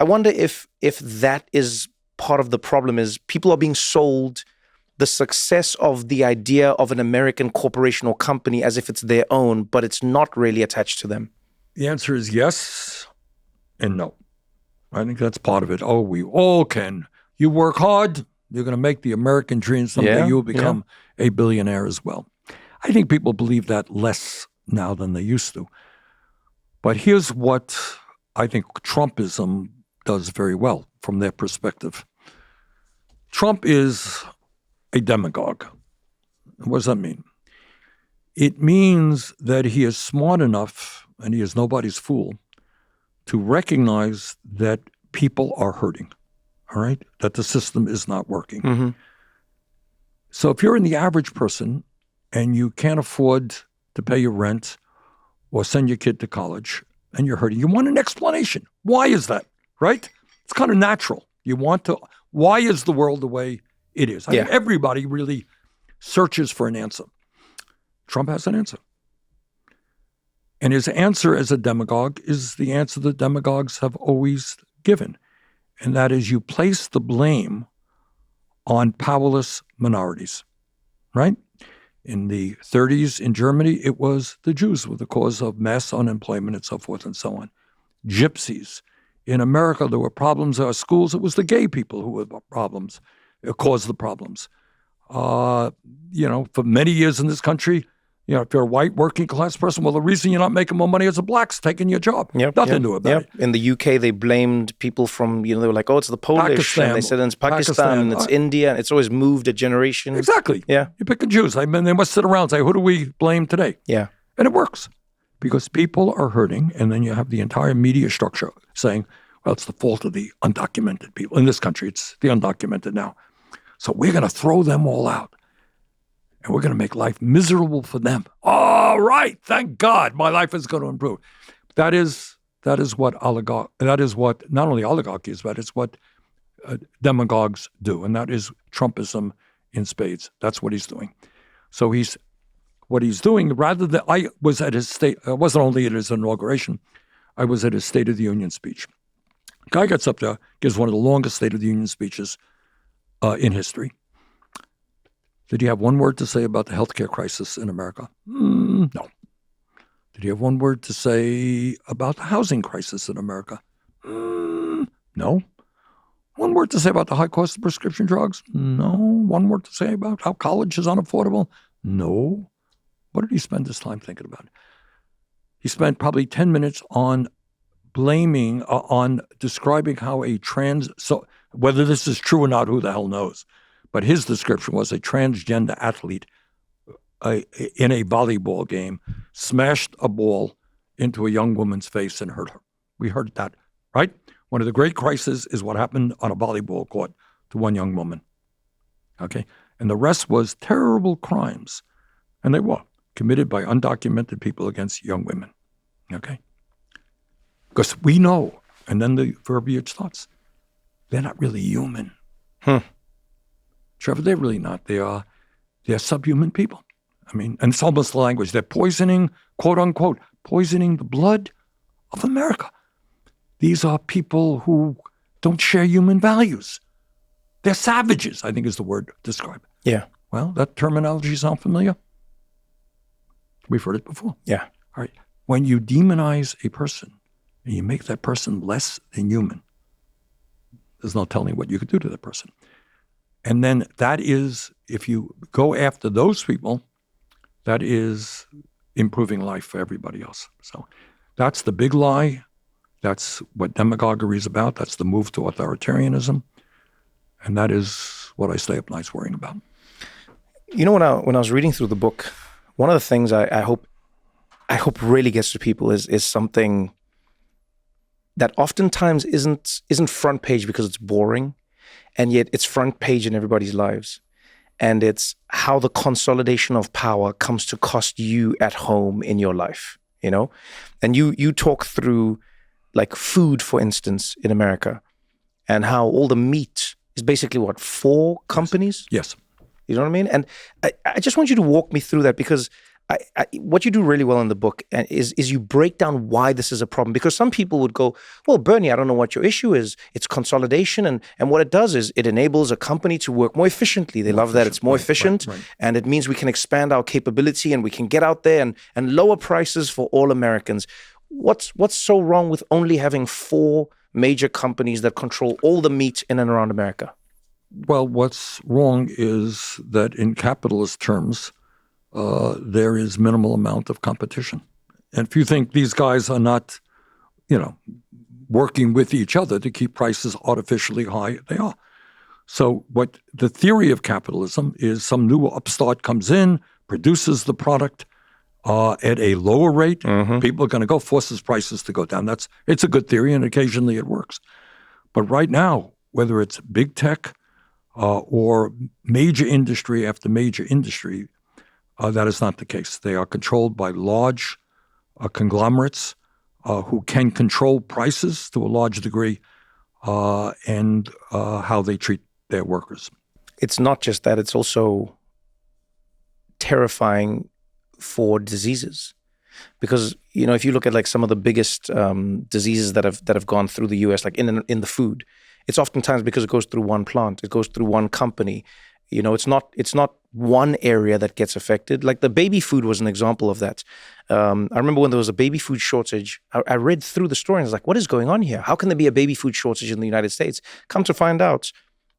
if that is part of the problem, is people are being sold the success of the idea of an American corporation or company as if it's their own, but it's not really attached to them. The answer is yes and no. I think that's part of it. Oh, we all can. You work hard, you're going to make the American dream. Someday you'll become a billionaire as well. I think people believe that less now than they used to. But here's what I think Trumpism does very well from their perspective. Trump is a demagogue. What does that mean? It means that he is smart enough, and he is nobody's fool, to recognize that people are hurting, all right? That the system is not working. Mm-hmm. So if you're in the average person and you can't afford to pay your rent or send your kid to college and you're hurting, you want an explanation. Why is that, right? It's kind of natural. You want to, why is the world the way it is? I think everybody really searches for an answer. Trump has an answer. And his answer as a demagogue is the answer that demagogues have always given. And that is, you place the blame on powerless minorities, right? In the 30s in Germany, it was the Jews were the cause of mass unemployment and so forth and so on. Gypsies. In America, there were problems at our schools. It was the gay people who were the problems. It caused the problems. For many years in this country, if you're a white working class person, well, the reason you're not making more money is the blacks taking your job. Nothing to do about it. In the UK, they blamed people from, they were like, oh, it's the Polish. Pakistan. And they said it's Pakistan and it's India. And it's always moved a generation. Exactly. Yeah. You pick and choose. I mean, they must sit around and say, who do we blame today? Yeah. And it works because people are hurting. And then you have the entire media structure saying, well, it's the fault of the undocumented people. In this country, it's the undocumented now. So we're going to throw them all out. And we're going to make life miserable for them. All right, thank God, my life is going to improve. That is what not only oligarchies, but it's what demagogues do, and that is Trumpism in spades. That's what he's doing. So what he's doing. Rather than I was at his I wasn't only at his inauguration, I was at his State of the Union speech. Guy gets up there, gives one of the longest State of the Union speeches in history. Did he have one word to say about the healthcare crisis in America? No. Did he have one word to say about the housing crisis in America? No. One word to say about the high cost of prescription drugs? No. One word to say about how college is unaffordable? No. What did he spend his time thinking about? He spent probably 10 minutes on blaming, on describing how so whether this is true or not, who the hell knows? But his description was a transgender athlete in a volleyball game smashed a ball into a young woman's face and hurt her. We heard that, right? One of the great crises is what happened on a volleyball court to one young woman. Okay? And the rest was terrible crimes. And they were committed by undocumented people against young women. Okay? Because we know, and then the verbiage starts, they're not really human. Trevor, they're really not. They're subhuman people. I mean, and it's almost the language. They're poisoning, quote unquote, poisoning the blood of America. These are people who don't share human values. They're savages, I think is the word to describe it. Yeah. Well, that terminology sound familiar? We've heard it before. Yeah. All right. When you demonize a person and you make that person less than human, there's no telling what you could do to that person. And then that is, if you go after those people, that is improving life for everybody else. So that's the big lie. That's what demagoguery is about. That's the move to authoritarianism. And that is what I stay up nights worrying about. You know, when I was reading through the book, one of the things I hope really gets to people is something that oftentimes isn't front page because it's boring, and yet it's front page in everybody's lives. And it's how the consolidation of power comes to cost you at home in your life, you know? And you talk through like food, for instance, in America, and how all the meat is basically what, 4 companies? Yes. You know what I mean? And I just want you to walk me through that, because what you do really well in the book is you break down why this is a problem. Because some people would go, well, Bernie, I don't know what your issue is. It's consolidation. And what it does is it enables a company to work more efficiently. They love that it's more efficient. Right. And it means we can expand our capability and we can get out there and lower prices for all Americans. What's so wrong with only having 4 major companies that control all the meat in and around America? Well, what's wrong is that in capitalist terms, there is minimal amount of competition. And if you think these guys are not, working with each other to keep prices artificially high, they are. So what the theory of capitalism is, some new upstart comes in, produces the product at a lower rate. Mm-hmm. People are going to go, forces prices to go down. It's a good theory, and occasionally it works. But right now, whether it's big tech or major industry after major industry, that is not the case. They are controlled by large conglomerates who can control prices to a large degree and how they treat their workers. It's not just that. It's also terrifying for diseases. Because, if you look at like some of the biggest diseases that have gone through the U.S., like in the food, it's oftentimes because it goes through one plant, it goes through one company. It's not one area that gets affected. Like the baby food was an example of that. I remember when there was a baby food shortage, I read through the story and I was like, what is going on here? How can there be a baby food shortage in the United States? Come to find out,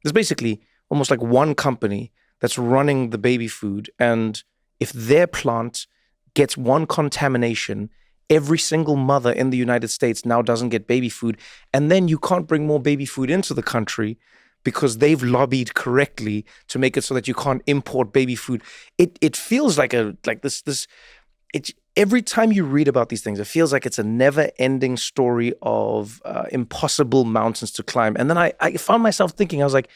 there's basically almost like one company that's running the baby food. And if their plant gets one contamination, every single mother in the United States now doesn't get baby food. And then you can't bring more baby food into the country because they've lobbied correctly to make it so that you can't import baby food. It feels like every time you read about these things, it feels like it's a never-ending story of impossible mountains to climb. And then I found myself thinking, I was like,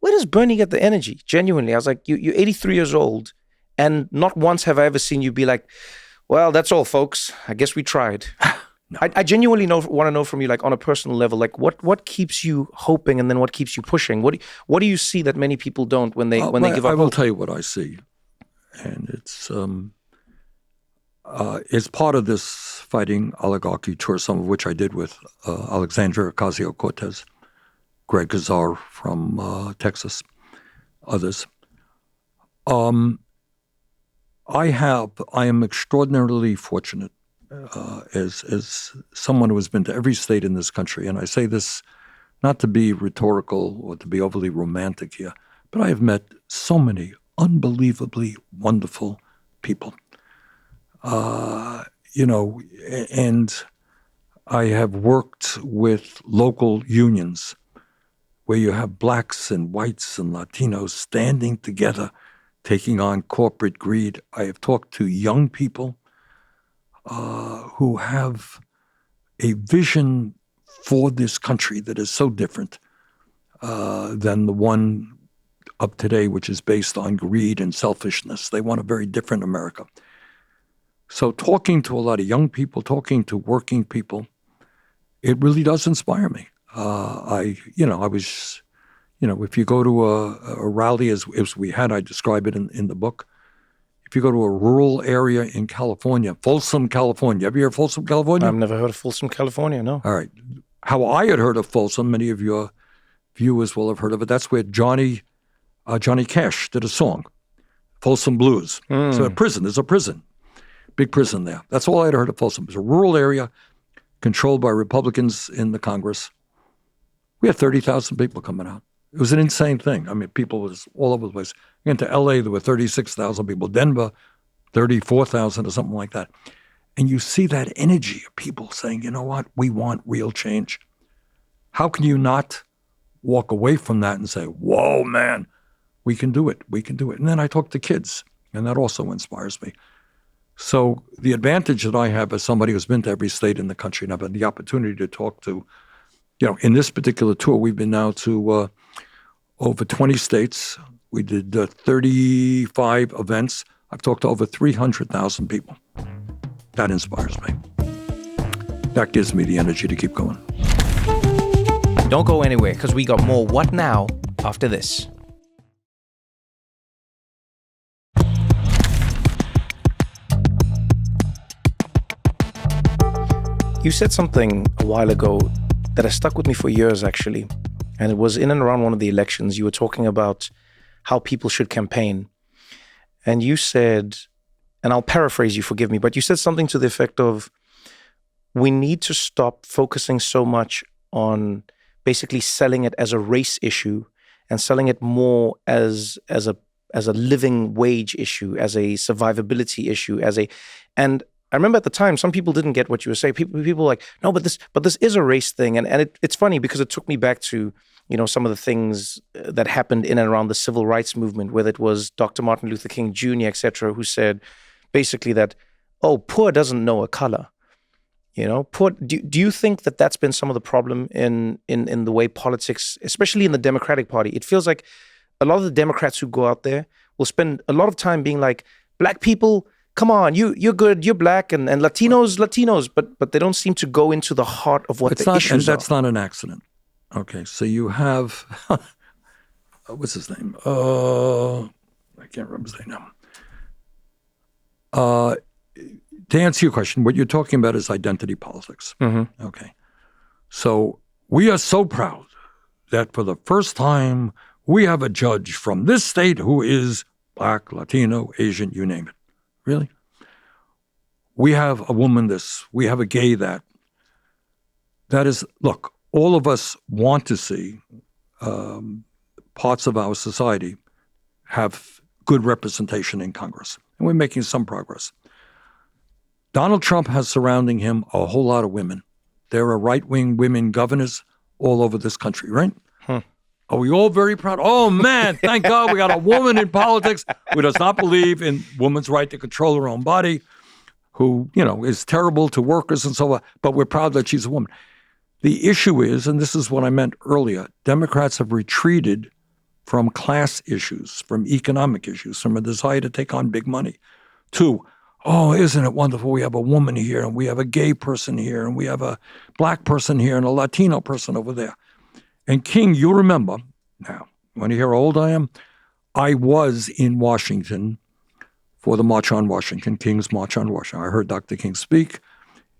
where does Bernie get the energy? Genuinely, I was like, you're 83 years old, and not once have I ever seen you be like, well, that's all, folks. I guess we tried. No. I genuinely want to know from you, like on a personal level, like what keeps you hoping, and then what keeps you pushing? What do you see that many people don't when they give up? I will tell you what I see, and it's part of this fighting oligarchy tour, some of which I did with Alexandria Ocasio-Cortez, Greg Gazar from Texas, others. I am extraordinarily fortunate as someone who has been to every state in this country, and I say this not to be rhetorical or to be overly romantic here, but I have met so many unbelievably wonderful people. And I have worked with local unions where you have blacks and whites and Latinos standing together, taking on corporate greed. I have talked to young people who have a vision for this country that is so different than the one of today, which is based on greed and selfishness. They want a very different America. So talking to a lot of young people, talking to working people, it really does inspire me. I was if you go to a rally as we had, I describe it in the book. If you go to a rural area in California, Folsom, California. Have you heard of Folsom, California? I've never heard of Folsom, California, no. All right. How I had heard of Folsom, many of your viewers will have heard of it. That's where Johnny Cash did a song, Folsom Blues. So there's a prison, big prison there. That's all I had heard of Folsom. It's a rural area controlled by Republicans in the Congress. We had 30,000 people coming out. It was an insane thing. I mean, people was all over the place. Into L.A., there were 36,000 people. Denver, 34,000 or something like that. And you see that energy of people saying, you know what, we want real change. How can you not walk away from that and say, whoa, man, we can do it. We can do it. And then I talk to kids, and that also inspires me. So the advantage that I have as somebody who's been to every state in the country, and I've had the opportunity to talk to, in this particular tour, we've been now to over 20 states. We did 35 events. I've talked to over 300,000 people. That inspires me. That gives me the energy to keep going. Don't go anywhere, because we got more What Now after this. You said something a while ago that has stuck with me for years, actually. And it was in and around one of the elections. You were talking about how people should campaign. And you said, and I'll paraphrase you, forgive me, but you said something to the effect of, we need to stop focusing so much on basically selling it as a race issue and selling it more as a living wage issue, as a survivability issue, and I remember at the time, some people didn't get what you were saying. People were like, no, but this is a race thing. And it's funny because it took me back to, some of the things that happened in and around the civil rights movement, whether it was Dr. Martin Luther King Jr., et cetera, who said basically that, poor doesn't know a color. Poor. Do you think that that's been some of the problem in the way politics, especially in the Democratic Party? It feels like a lot of the Democrats who go out there will spend a lot of time being like, black people, come on, you're good, you're black, and Latinos, but they don't seem to go into the heart of what the issues are. That's not an accident. Okay, so you have, what's his name? I can't remember his name now. To answer your question, what you're talking about is identity politics. Mm-hmm. Okay, so we are so proud that for the first time, we have a judge from this state who is black, Latino, Asian, you name it. Really? We have a woman this, we have a gay that. That is, look, all of us want to see parts of our society have good representation in Congress. And we're making some progress. Donald Trump has surrounding him a whole lot of women. There are right-wing women governors all over this country, right? Are we all very proud? Oh, man, thank God we got a woman in politics who does not believe in women's right to control her own body, who, is terrible to workers and so on, but we're proud that she's a woman. The issue is, and this is what I meant earlier, Democrats have retreated from class issues, from economic issues, from a desire to take on big money, to, isn't it wonderful? We have a woman here, and we have a gay person here, and we have a black person here, and a Latino person over there. And King, you remember, now, when you hear how old I am, I was in Washington for the March on Washington, King's March on Washington. I heard Dr. King speak.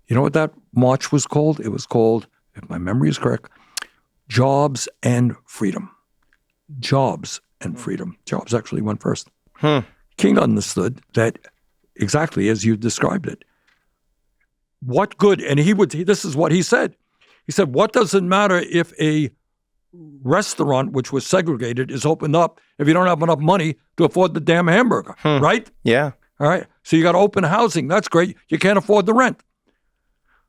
You know what that march was called? It was called, if my memory is correct, Jobs and Freedom. Jobs and Freedom. Jobs actually went first. King understood that exactly as you described it. What good, and this is what he said. He said, what does it matter if a restaurant, which was segregated, is opened up if you don't have enough money to afford the damn hamburger, right? Yeah. All right. So you got open housing. That's great. You can't afford the rent.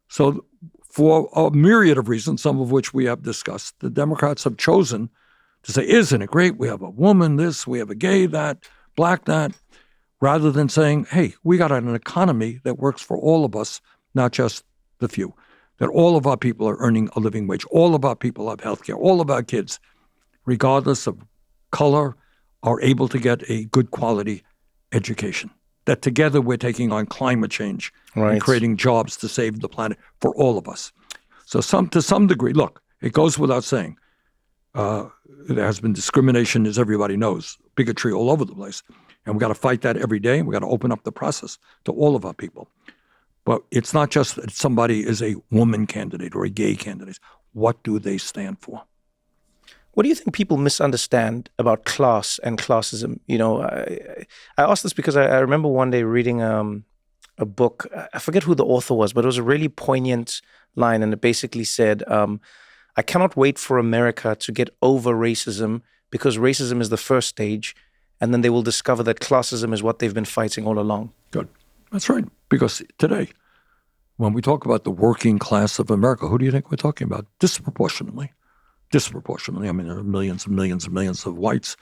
So for a myriad of reasons, some of which we have discussed, the Democrats have chosen to say, isn't it great? We have a woman this, we have a gay that, black that, rather than saying, hey, we got an economy that works for all of us, not just the few. That all of our people are earning a living wage. All of our people have health care. All of our kids, regardless of color, are able to get a good quality education. That together we're taking on climate change and creating jobs to save the planet for all of us. So to some degree, look, it goes without saying, There has been discrimination, as everybody knows, bigotry all over the place. And we've got to fight that every day. And we've got to open up the process to all of our people. But it's not just that somebody is a woman candidate or a gay candidate. What do they stand for? What do you think people misunderstand about class and classism? You know, I asked this because I remember one day reading a book. I forget who the author was, but it was a really poignant line. And it basically said, I cannot wait for America to get over racism because racism is the first stage. And then they will discover that classism is what they've been fighting all along. Good. That's right. Because today, when we talk about the working class of America, who do you think we're talking about? Disproportionately. I mean, there are millions and millions and millions of whites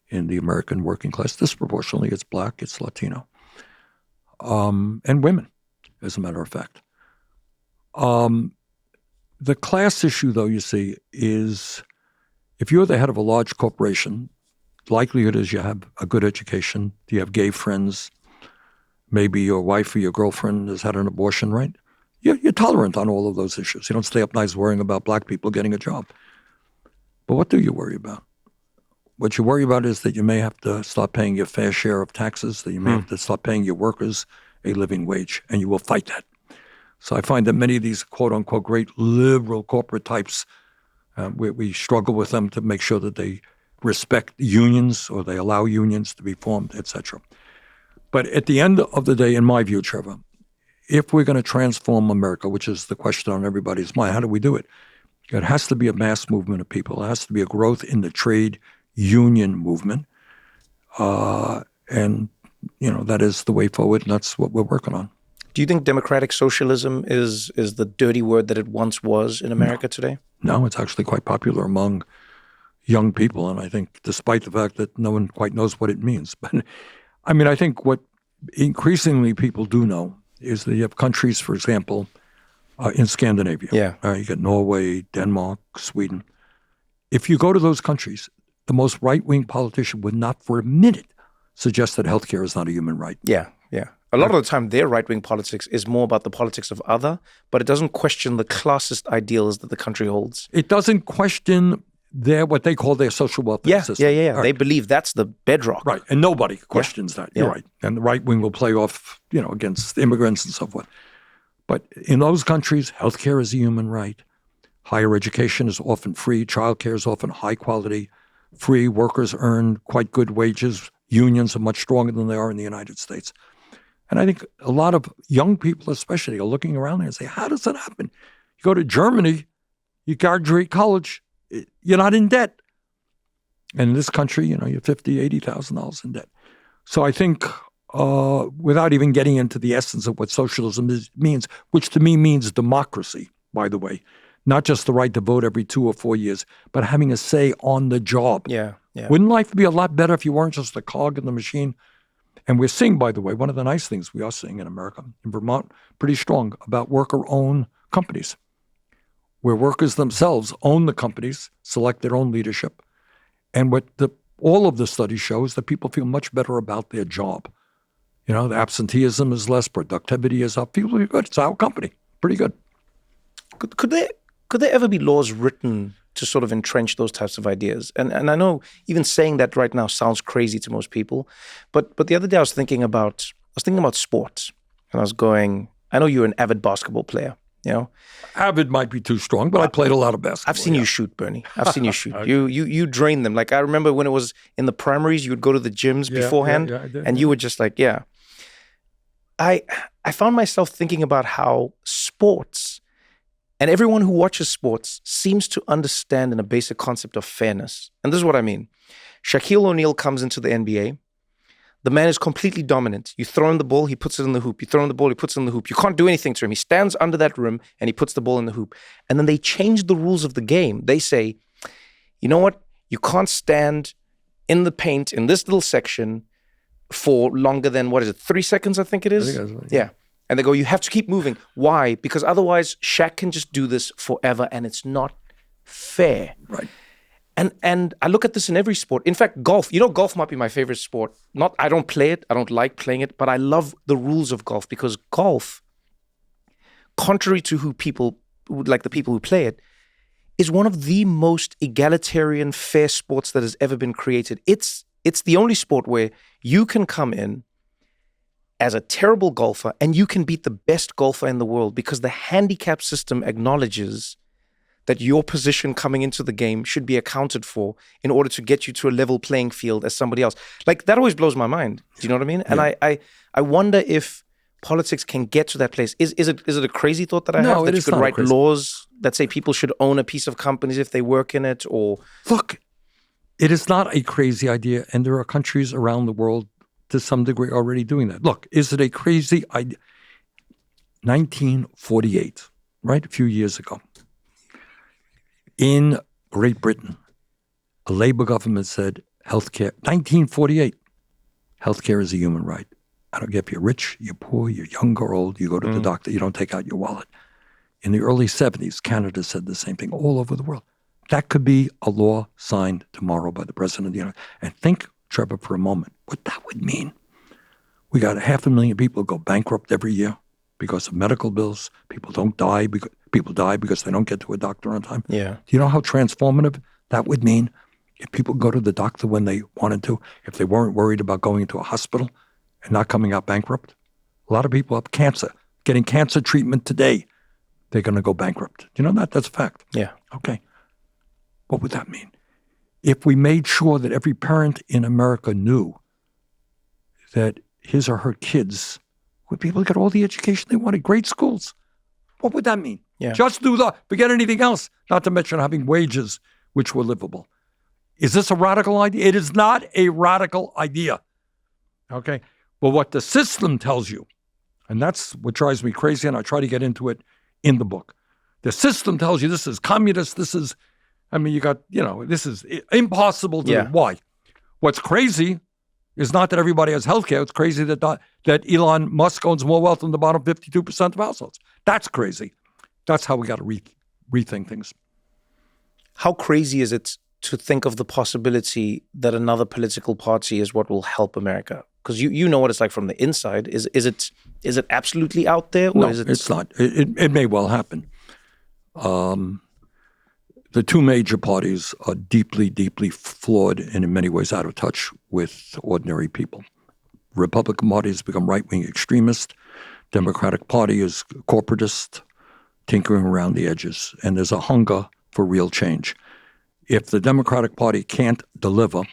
in the American working class. Disproportionately, it's black, it's Latino, and women, as a matter of fact. The class issue, though, you see, is if you're the head of a large corporation, likelihood is you have a good education, you have gay friends, maybe your wife or your girlfriend has had an abortion, right? You're tolerant on all of those issues. You don't stay up nights worrying about black people getting a job. But what do you worry about? What you worry about is that you may have to start paying your fair share of taxes, that you may have to start paying your workers a living wage, and you will fight that. So I find that many of these quote-unquote great liberal corporate types, we struggle with them to make sure that they respect unions or they allow unions to be formed, etc. But at the end of the day, in my view, Trevor, if we're going to transform America, which is the question on everybody's mind, how do we do it? It has to be a mass movement of people. It has to be a growth in the trade union movement. And, you know, that is the way forward, and that's what we're working on. Do you think democratic socialism is the dirty word that it once was in America today? No, it's actually quite popular among young people, and I think despite the fact that no one quite knows what it means. But, I mean, I think what increasingly people do know is that you have countries, for example, in Scandinavia. Yeah. You get Norway, Denmark, Sweden. If you go to those countries, the most right-wing politician would not for a minute suggest that healthcare is not a human right. Yeah. A lot of the time, their right-wing politics is more about the politics of other, but it doesn't question the classist ideals that the country holds. It doesn't question what they call their social welfare system. Yeah. Right. They believe that's the bedrock. Right, and nobody questions that. You're right. And the right wing will play off, against immigrants and so forth. But in those countries, healthcare is a human right. Higher education is often free. Childcare is often high quality, free. Workers earn quite good wages. Unions are much stronger than they are in the United States. And I think a lot of young people especially are looking around there and say, how does that happen? You go to Germany, you graduate college, you're not in debt. And in this country, you're $50,000, $80,000 in debt. So I think without even getting into the essence of what socialism means, which to me means democracy, by the way, not just the right to vote every 2 or 4 years, but having a say on the job. Yeah. Wouldn't life be a lot better if you weren't just a cog in the machine? And we're seeing, by the way, one of the nice things we are seeing in America, in Vermont, pretty strong about worker-owned companies, where workers themselves own the companies, select their own leadership. And what all of the studies show is that people feel much better about their job. The absenteeism is less, productivity is up. People are good. It's our company. Pretty good. Could there ever be laws written to sort of entrench those types of ideas? And I know even saying that right now sounds crazy to most people, but the other day I was thinking about sports, and I was going, I know you're an avid basketball player, Avid might be too strong, but I played a lot of basketball. I've seen you shoot, Bernie. I've seen you shoot. Okay. You drain them. Like I remember when it was in the primaries, you would go to the gyms beforehand, I did, and you would just like, I found myself thinking about how sports and everyone who watches sports seems to understand in a basic concept of fairness. And this is what I mean. Shaquille O'Neal comes into the NBA. The man is completely dominant. You throw him the ball, he puts it in the hoop. You throw him the ball, he puts it in the hoop. You can't do anything to him. He stands under that rim and he puts the ball in the hoop. And then they change the rules of the game. They say, you know what? You can't stand in the paint in this little section for longer than, 3 seconds, I think it is? I think that's right. Yeah. And they go, you have to keep moving. Why? Because otherwise Shaq can just do this forever and it's not fair. Right. And I look at this in every sport. In fact, golf. Golf might be my favorite sport. I don't play it. I don't like playing it. But I love the rules of golf because golf, contrary to the people who play it, is one of the most egalitarian, fair sports that has ever been created. It's the only sport where you can come in as a terrible golfer and you can beat the best golfer in the world because the handicap system acknowledges that your position coming into the game should be accounted for in order to get you to a level playing field as somebody else. Like, that always blows my mind. Do you know what I mean? Yeah. And I wonder if politics can get to that place. Is it a crazy thought that I No, have that it you is could not write crazy. laws that say people should own a piece of companies if they work in it? Or Look, it is not a crazy idea, and there are countries around the world to some degree already doing that. Look, is it a crazy idea? 1948, right? A few years ago. In Great Britain, a Labour government said healthcare, 1948, healthcare is a human right. I don't care if you're rich, you're poor, you're young or old, you go to the doctor, you don't take out your wallet. In the early 70s, Canada said the same thing all over the world. That could be a law signed tomorrow by the President of the United States. And think, Trevor, for a moment, what that would mean. We got 500,000 people go bankrupt every year because of medical bills. People die because they don't get to a doctor on time. yeah, Do you know how transformative that would mean if people go to the doctor when they wanted to, if they weren't worried about going into a hospital and not coming out bankrupt? A lot of people have cancer, getting cancer treatment today. They're going to go bankrupt. Do you know that? That's a fact. yeah. Okay. What would that mean? If we made sure that every parent in America knew that his or her kids would be able to get all the education they wanted, great schools, what would that mean? Yeah. Just do forget anything else, not to mention having wages which were livable. Is this a radical idea? It is not a radical idea. Okay? But what the system tells you, and that's what drives me crazy, and I try to get into it in the book. The system tells you this is communist, this is impossible to do. Why? What's crazy is not that everybody has health care. It's crazy that Elon Musk owns more wealth than the bottom 52% of households. That's crazy. That's how we got to rethink things. How crazy is it to think of the possibility that another political party is what will help America? Because you know what it's like from the inside. Is it absolutely out there? Or No, is it... it's not. It may well happen. The two major parties are deeply, deeply flawed and in many ways out of touch with ordinary people. Republican Party has become right-wing extremist. Democratic Party is corporatist, tinkering around the edges. And there's a hunger for real change. If the Democratic Party can't deliver,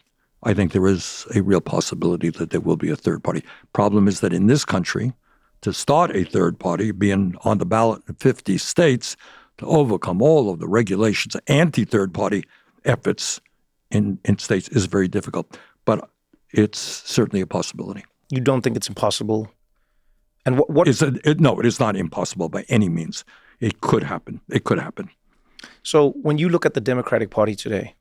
I think there is a real possibility that there will be a third party. Problem is that in this country, to start a third party, being on the ballot in 50 states, to overcome all of the regulations, anti-third party efforts in states is very difficult. But it's certainly a possibility. You don't think it's impossible? And what is it? No, it is not impossible by any means. It could happen. It could happen. So when you look at the Democratic Party today,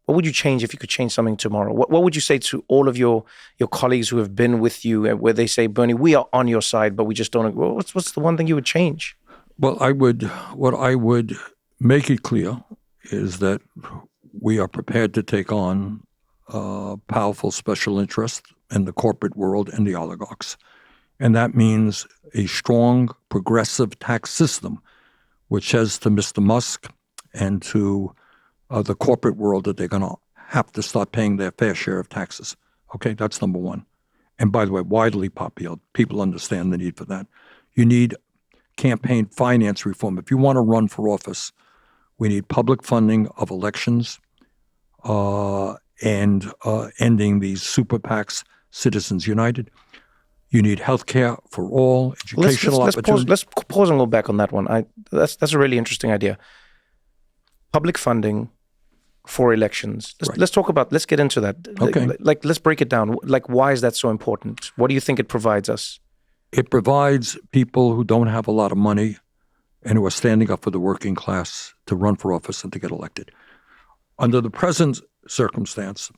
what would you change if you could change something tomorrow? What would you say to all of your colleagues who have been with you, where they say, Bernie, we are on your side, but we just don't agree? What's the one thing you would change? Well, what I would make it clear is that we are prepared to take on powerful special interests in the corporate world and the oligarchs. And that means a strong progressive tax system, which says to Mr. Musk and to the corporate world that they're going to have to start paying their fair share of taxes. Okay, that's number one. And by the way, widely popular. People understand the need for that. You need campaign finance reform. If you want to run for office, we need public funding of elections and ending these super PACs, Citizens United. You need health care for all, educational opportunities. Let's pause and go back on that one. That's a really interesting idea. Public funding for elections. Let's get into that. Okay. Let's break it down. Like, why is that so important? What do you think it provides us? It provides people who don't have a lot of money and who are standing up for the working class to run for office and to get elected. Under the present circumstance,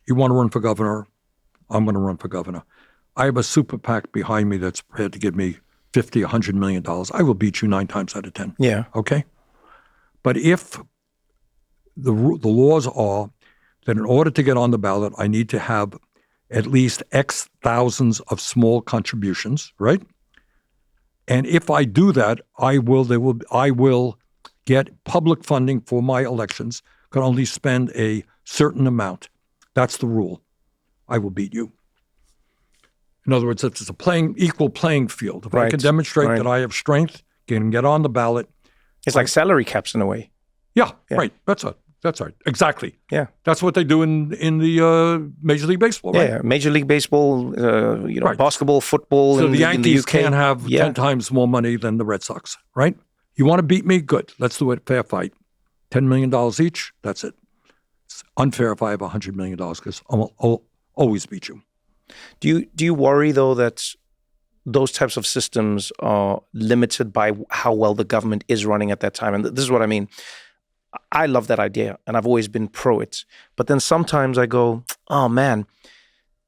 you want to run for governor, I'm going to run for governor. I have a super PAC behind me that's prepared to give me $50, $100 million. I will beat you 9 times out of 10. Yeah. Okay? But if the laws are that in order to get on the ballot, I need to have at least X thousands of small contributions, right? And if I do that, I will get public funding for my elections can only spend a certain amount. That's the rule. I will beat you. In other words, it's a equal playing field. If I can demonstrate that I have strength, can get on the ballot. It's like salary caps in a way. Yeah. Right. That's right. Exactly. Yeah. That's what they do in the Major League Baseball, right? Yeah, Major League Baseball, basketball, football So in the Yankees in the UK. can't have 10 times more money than the Red Sox, right? You want to beat me? Good. Let's do it. Fair fight. $10 million each. That's it. It's unfair if I have $100 million because I'll always beat you. Do you worry, though, that those types of systems are limited by how well the government is running at that time? And this is what I mean. I love that idea, and I've always been pro it. But then sometimes I go, oh, man,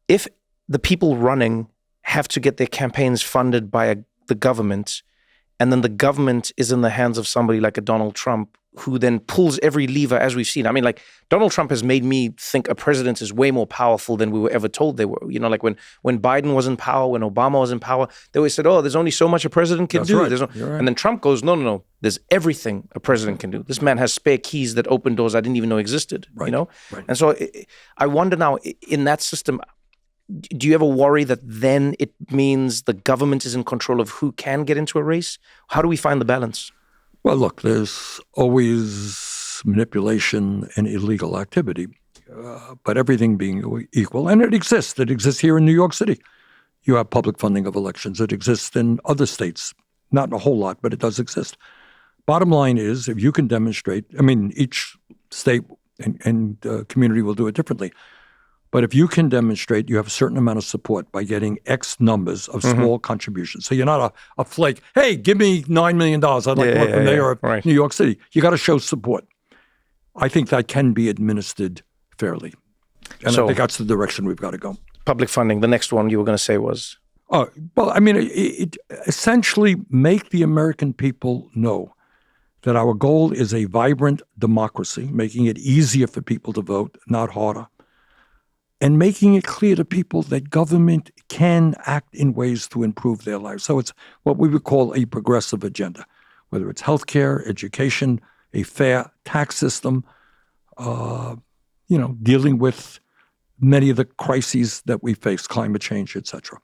if the people running have to get their campaigns funded by the government, and then the government is in the hands of somebody like a Donald Trump, who then pulls every lever, as we've seen. I mean, like, Donald Trump has made me think a president is way more powerful than we were ever told they were. You know, like when Biden was in power, when Obama was in power, they always said, oh, there's only so much a president can do. Right. Right. And then Trump goes, no. There's everything a president can do. This man has spare keys that open doors I didn't even know existed, you know? Right. And so I wonder now, in that system, do you ever worry that then it means the government is in control of who can get into a race? How do we find the balance? Well, look, there's always manipulation and illegal activity, but everything being equal, and it exists. It exists here in New York City. You have public funding of elections. It exists in other states, not a whole lot, but it does exist. Bottom line is, if you can demonstrate, I mean, each state and community will do it differently. But if you can demonstrate you have a certain amount of support by getting X numbers of small contributions. So you're not a flake, hey, give me $9 million. I'd like to work for mayor of New York City. You got to show support. I think that can be administered fairly. And so, I think that's the direction we've got to go. Public funding, the next one you were going to say was? Well, I mean, it essentially make the American people know that our goal is a vibrant democracy, making it easier for people to vote, not harder. And making it clear to people that government can act in ways to improve their lives. So it's what we would call a progressive agenda, whether it's healthcare, education, a fair tax system, dealing with many of the crises that we face, climate change, et cetera.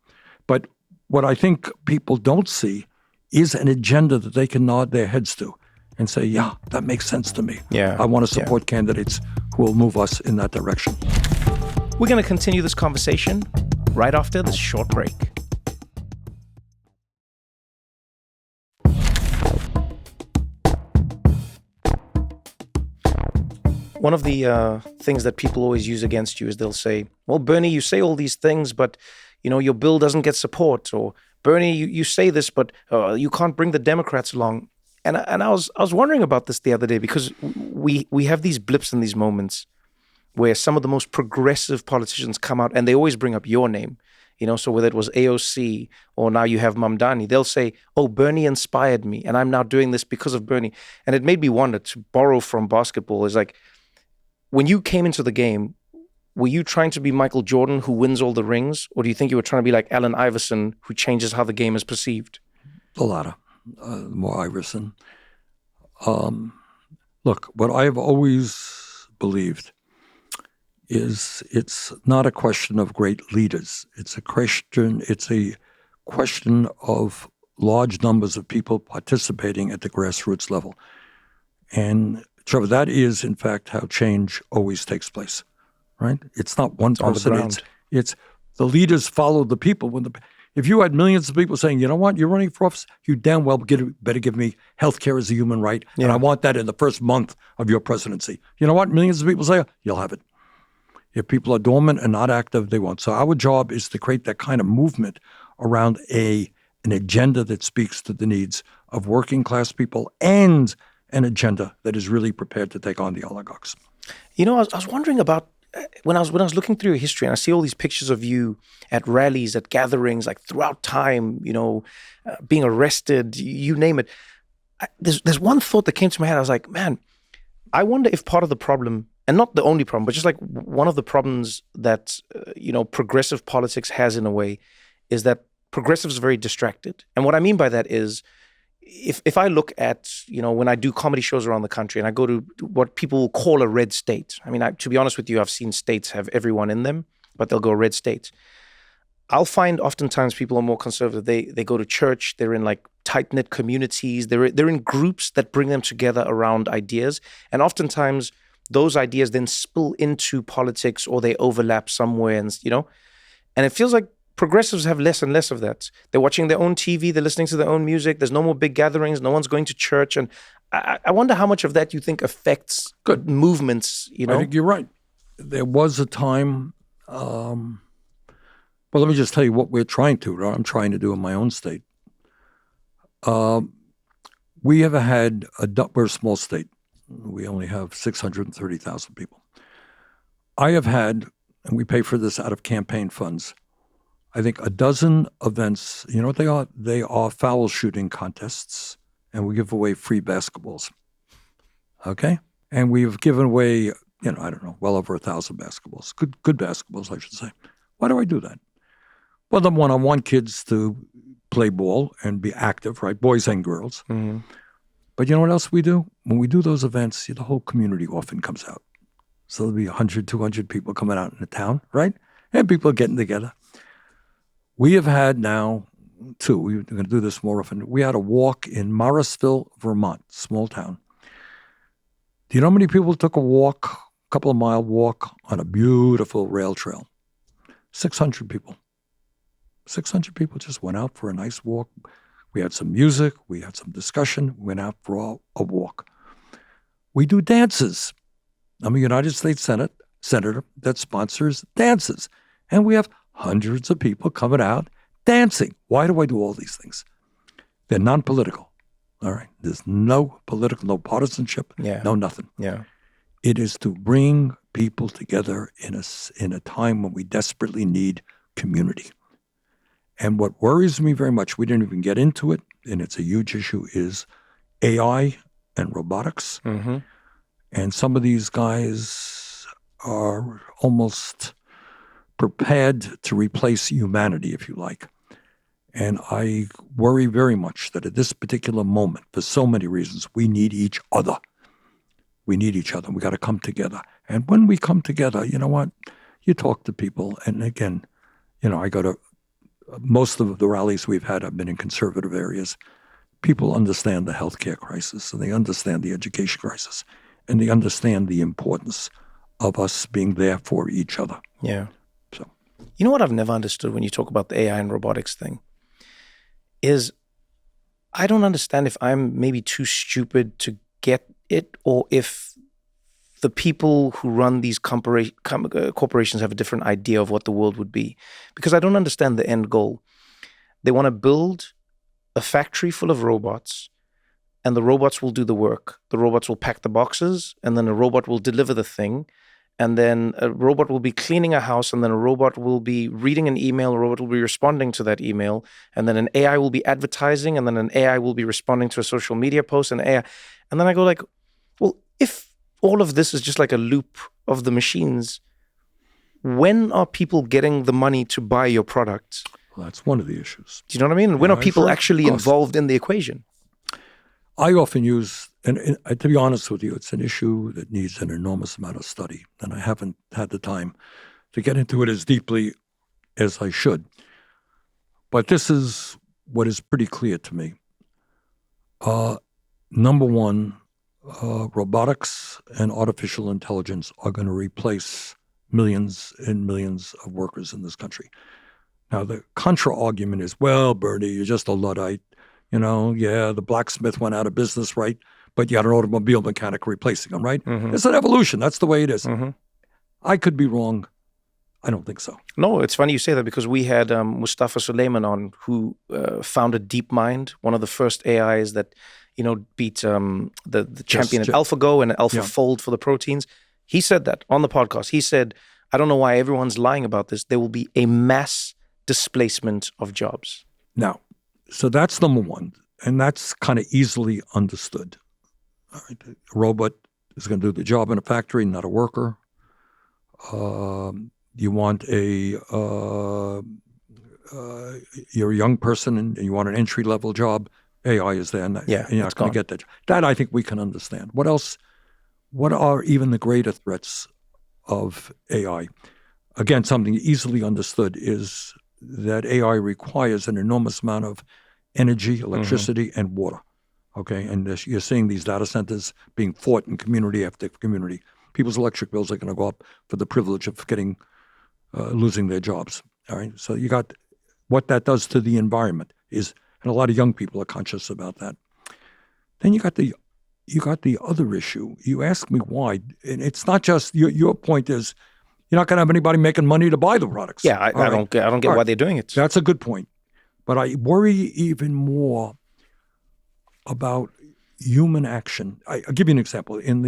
But what I think people don't see is an agenda that they can nod their heads to and say, yeah, that makes sense to me. Yeah, I want to support candidates who will move us in that direction. We're going to continue this conversation right after this short break. One of the things that people always use against you is they'll say, well, Bernie, you say all these things, but your bill doesn't get support. Or Bernie, you say this, but you can't bring the Democrats along. And I was wondering about this the other day, because we have these blips and these moments where some of the most progressive politicians come out and they always bring up your name. So whether it was AOC or now you have Mamdani, they'll say, oh, Bernie inspired me and I'm now doing this because of Bernie. And it made me wonder, to borrow from basketball, is like, when you came into the game, were you trying to be Michael Jordan who wins all the rings? Or do you think you were trying to be like Allen Iverson who changes how the game is perceived? The latter, more Iverson. Look, what I've always believed is it's not a question of great leaders. It's a question of large numbers of people participating at the grassroots level. And Trevor, that is in fact how change always takes place, right? It's not one person. It's the leaders follow the people. If you had millions of people saying, you know what, you're running for office, you damn well better give me health care as a human right, and I want that in the first month of your presidency. You know what? Millions of people say, you'll have it. If people are dormant and not active, they won't. So our job is to create that kind of movement around an agenda that speaks to the needs of working class people and an agenda that is really prepared to take on the oligarchs. I was wondering about when I was looking through your history, and I see all these pictures of you at rallies, at gatherings, like throughout time, being arrested, you name it. There's one thought that came to my head. I was like, man, I wonder if part of the problem, and not the only problem, but just like one of the problems that, progressive politics has in a way, is that progressives are very distracted. And what I mean by that is, if I look at, when I do comedy shows around the country and I go to what people will call a red state. I mean, to be honest with you, I've seen states have everyone in them, but they'll go red states. I'll find oftentimes people are more conservative. They go to church. They're in like tight-knit communities. They're in groups that bring them together around ideas. And oftentimes those ideas then spill into politics or they overlap somewhere, and it feels like progressives have less and less of that. They're watching their own TV. They're listening to their own music. There's no more big gatherings. No one's going to church. And I wonder how much of that you think affects good movements, I think you're right. There was a time, well, let me just tell you what I'm trying to do in my own state. We have had, we're a small state. We only have 630,000 people. I have had, and we pay for this out of campaign funds, I think a dozen events. You know what they are? They are foul shooting contests, and we give away free basketballs. Okay? And we've given away, I don't know, well over 1,000 basketballs. Good basketballs, I should say. Why do I do that? Well, number one, I want kids to play ball and be active, right? Boys and girls. Mm-hmm. But you know what else we do? When we do those events, the whole community often comes out. So there'll be 100, 200 people coming out in the town, right? And people are getting together. We have had now two. We're going to do this more often. We had a walk in Morrisville, Vermont, small town. Do you know how many people took a walk, a couple of mile walk on a beautiful rail trail? 600 people. 600 people just went out for a nice walk. We had some music. We had some discussion. We went out for a walk. We do dances. I'm a United States senator that sponsors dances. And we have hundreds of people coming out dancing. Why do I do all these things? They're non-political. All right. There's no political, no partisanship, no nothing. Yeah. It is to bring people together in a time when we desperately need community. And what worries me very much, we didn't even get into it, and it's a huge issue, is AI and robotics. Mm-hmm. And some of these guys are almost prepared to replace humanity, if you like. And I worry very much that at this particular moment, for so many reasons, we need each other. We need each other. We got to come together. And when we come together, you know what? You talk to people. And again, I go to most of the rallies we've had have been in conservative areas. People understand the healthcare crisis, and they understand the education crisis, and they understand the importance of us being there for each other. Yeah. So, you know what I've never understood when you talk about the AI and robotics thing is I don't understand if I'm maybe too stupid to get it, or if the people who run these corporations have a different idea of what the world would be. Because I don't understand the end goal. They want to build a factory full of robots, and the robots will do the work. The robots will pack the boxes, and then a robot will deliver the thing. And then a robot will be cleaning a house, and then a robot will be reading an email, a robot will be responding to that email, and then an AI will be advertising, and then an AI will be responding to a social media post, and AI. And then I go like, well, if all of this is just like a loop of the machines, when are people getting the money to buy your product? Well, that's one of the issues. Do you know what I mean? When are people actually involved in the equation? I often use, and to be honest with you, it's an issue that needs an enormous amount of study, and I haven't had the time to get into it as deeply as I should. But this is what is pretty clear to me. Number one, robotics and artificial intelligence are going to replace millions and millions of workers in this country. Now, the contra-argument is, well, Bernie, you're just a Luddite. The blacksmith went out of business, right? But you had an automobile mechanic replacing him, right? Mm-hmm. It's an evolution. That's the way it is. Mm-hmm. I could be wrong. I don't think so. No, it's funny you say that, because we had Mustafa Suleyman on, who founded DeepMind, one of the first AIs that beat the champion at AlphaGo and AlphaFold for the proteins. He said that on the podcast. He said, I don't know why everyone's lying about this. There will be a mass displacement of jobs. Now, so that's number one, and that's kind of easily understood. All right. A robot is going to do the job in a factory, not a worker. You want you're a young person and you want an entry-level job, AI is there, and Yeah, you're not it's going gone. to get that. That I think we can understand. What else? What are even the greater threats of AI? Again, something easily understood is that AI requires an enormous amount of energy, electricity, and water. Okay, and you're seeing these data centers being fought in community after community. People's electric bills are going to go up for the privilege of losing their jobs. All right, so you got what that does to the environment is, and a lot of young people are conscious about that. Then you got the other issue. You ask me why, and it's not just your point is you're not going to have anybody making money to buy the products. Yeah, I don't get why they're doing it. That's a good point, but I worry even more about human action. I'll give you an example. In